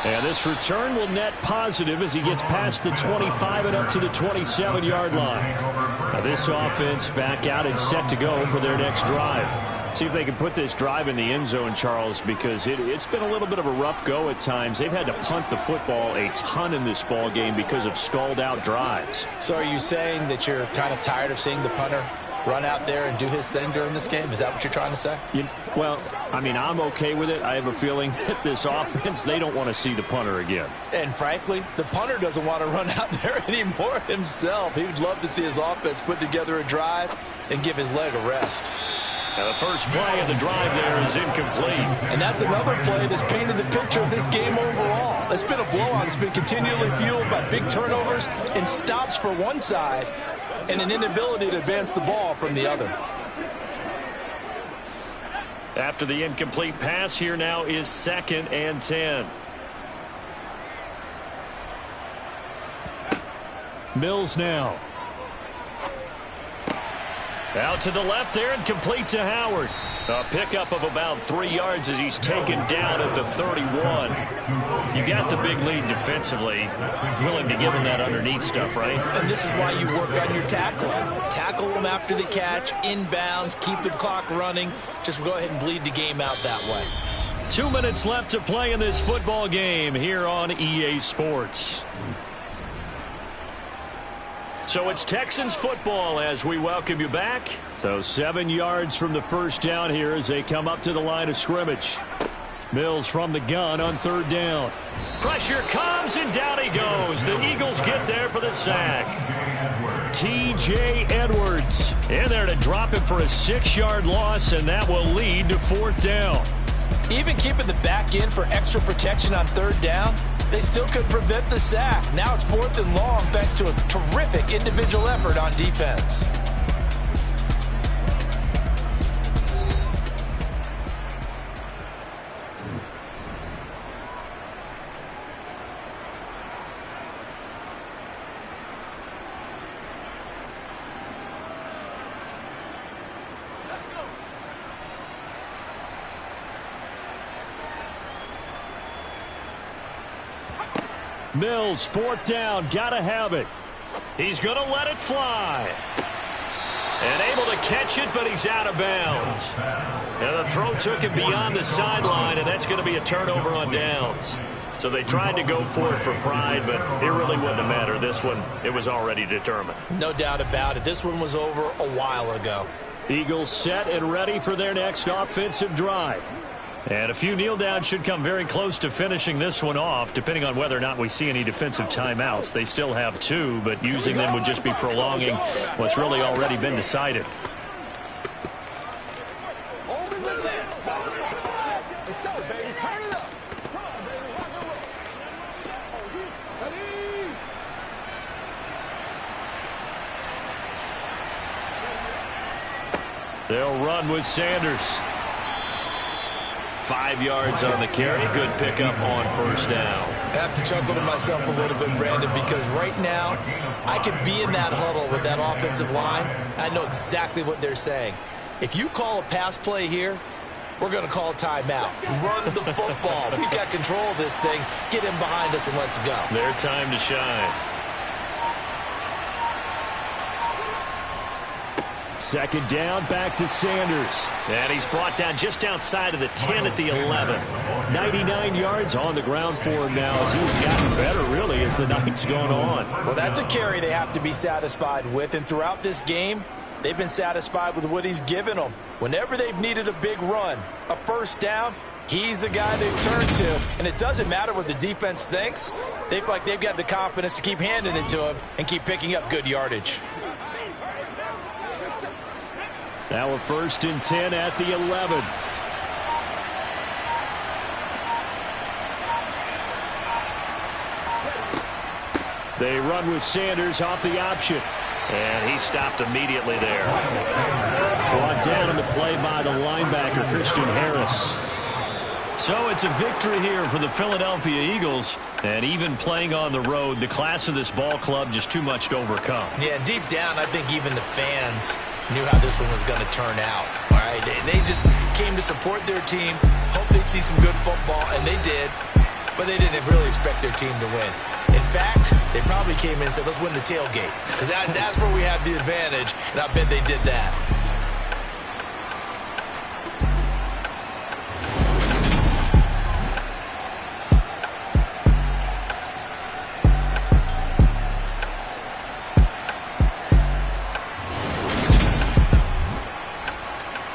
And this return will net positive as he gets past the 25 and up to the 27-yard line. Now this offense back out and set to go for their next drive. See if they can put this drive in the end zone, Charles, because it's been a little bit of a rough go at times. They've had to punt the football a ton in this ball game because of stalled-out drives. So are you saying that you're kind of tired of seeing the punter run out there and do his thing during this game? Is that what you're trying to say? Well, I mean, I'm okay with it. I have a feeling that this offense, they don't want to see the punter again. And frankly, the punter doesn't want to run out there anymore himself. He would love to see his offense put together a drive and give his leg a rest. Now the first play of the drive there is incomplete. And that's another play that's painted the picture of this game overall. It's been a blowout. It's been continually fueled by big turnovers and stops for one side and an inability to advance the ball from the other. After the incomplete pass, here now is 2nd and 10. Mills now. Out to the left there and complete to Howard. A pickup of about 3 yards as he's taken down at the 31. You got the big lead defensively. Willing to give him that underneath stuff, right? And this is why you work on your tackling. Tackle them after the catch, inbounds, keep the clock running. Just go ahead and bleed the game out that way. 2 minutes left to play in this football game here on EA Sports. So it's Texans football as we welcome you back. So 7 yards from the first down here as they come up to the line of scrimmage. Mills from the gun on 3rd down. Pressure comes and down he goes. The Eagles get there for the sack. T.J. Edwards in there to drop him for a 6-yard loss, and that will lead to 4th down. Even keeping the back end for extra protection on 3rd down, they still could prevent the sack. Now it's 4th and long thanks to a terrific individual effort on defense. Mills, fourth down, gotta have it. He's going to let it fly. And able to catch it, but he's out of bounds. And the throw took him beyond the sideline, and that's going to be a turnover on downs. So they tried to go for it for pride, but it really wouldn't have mattered. This one, it was already determined. No doubt about it. This one was over a while ago. Eagles set and ready for their next offensive drive. And a few kneel downs should come very close to finishing this one off, depending on whether or not we see any defensive timeouts. They still have 2, but using them would just be prolonging what's really already been decided. Let's go, baby. Turn it up. Come on, baby. Rock and roll. They'll run with Sanders. 5 yards on the carry. Good pickup on first down. I have to chuckle to myself a little bit, Brandon, because right now I could be in that huddle with that offensive line. I know exactly what they're saying. If you call a pass play here, we're going to call a timeout. Run the football. We've got control of this thing. Get him behind us and let's go. Their time to shine. Second down, back to Sanders. And he's brought down just outside of the 10 at the 11. 99 yards on the ground for him now as he's gotten better, really, as the night's gone on. Well, that's a carry they have to be satisfied with. And throughout this game, they've been satisfied with what he's given them. Whenever they've needed a big run, a first down, he's the guy they've turned to. And it doesn't matter what the defense thinks. They feel like they've got the confidence to keep handing it to him and keep picking up good yardage. Now a 1st and 10 at the 11. They run with Sanders off the option. And he stopped immediately there. Brought down in the play by the linebacker, Christian Harris. So it's a victory here for the Philadelphia Eagles. And even playing on the road, the class of this ball club just too much to overcome. Yeah, deep down, I think even the fans knew how this one was going to turn out. All right, they just came to support their team, hope they'd see some good football, and they did. But they didn't really expect their team to win. In fact, they probably came in and said, let's win the tailgate. Because that's where we have the advantage, and I bet they did that.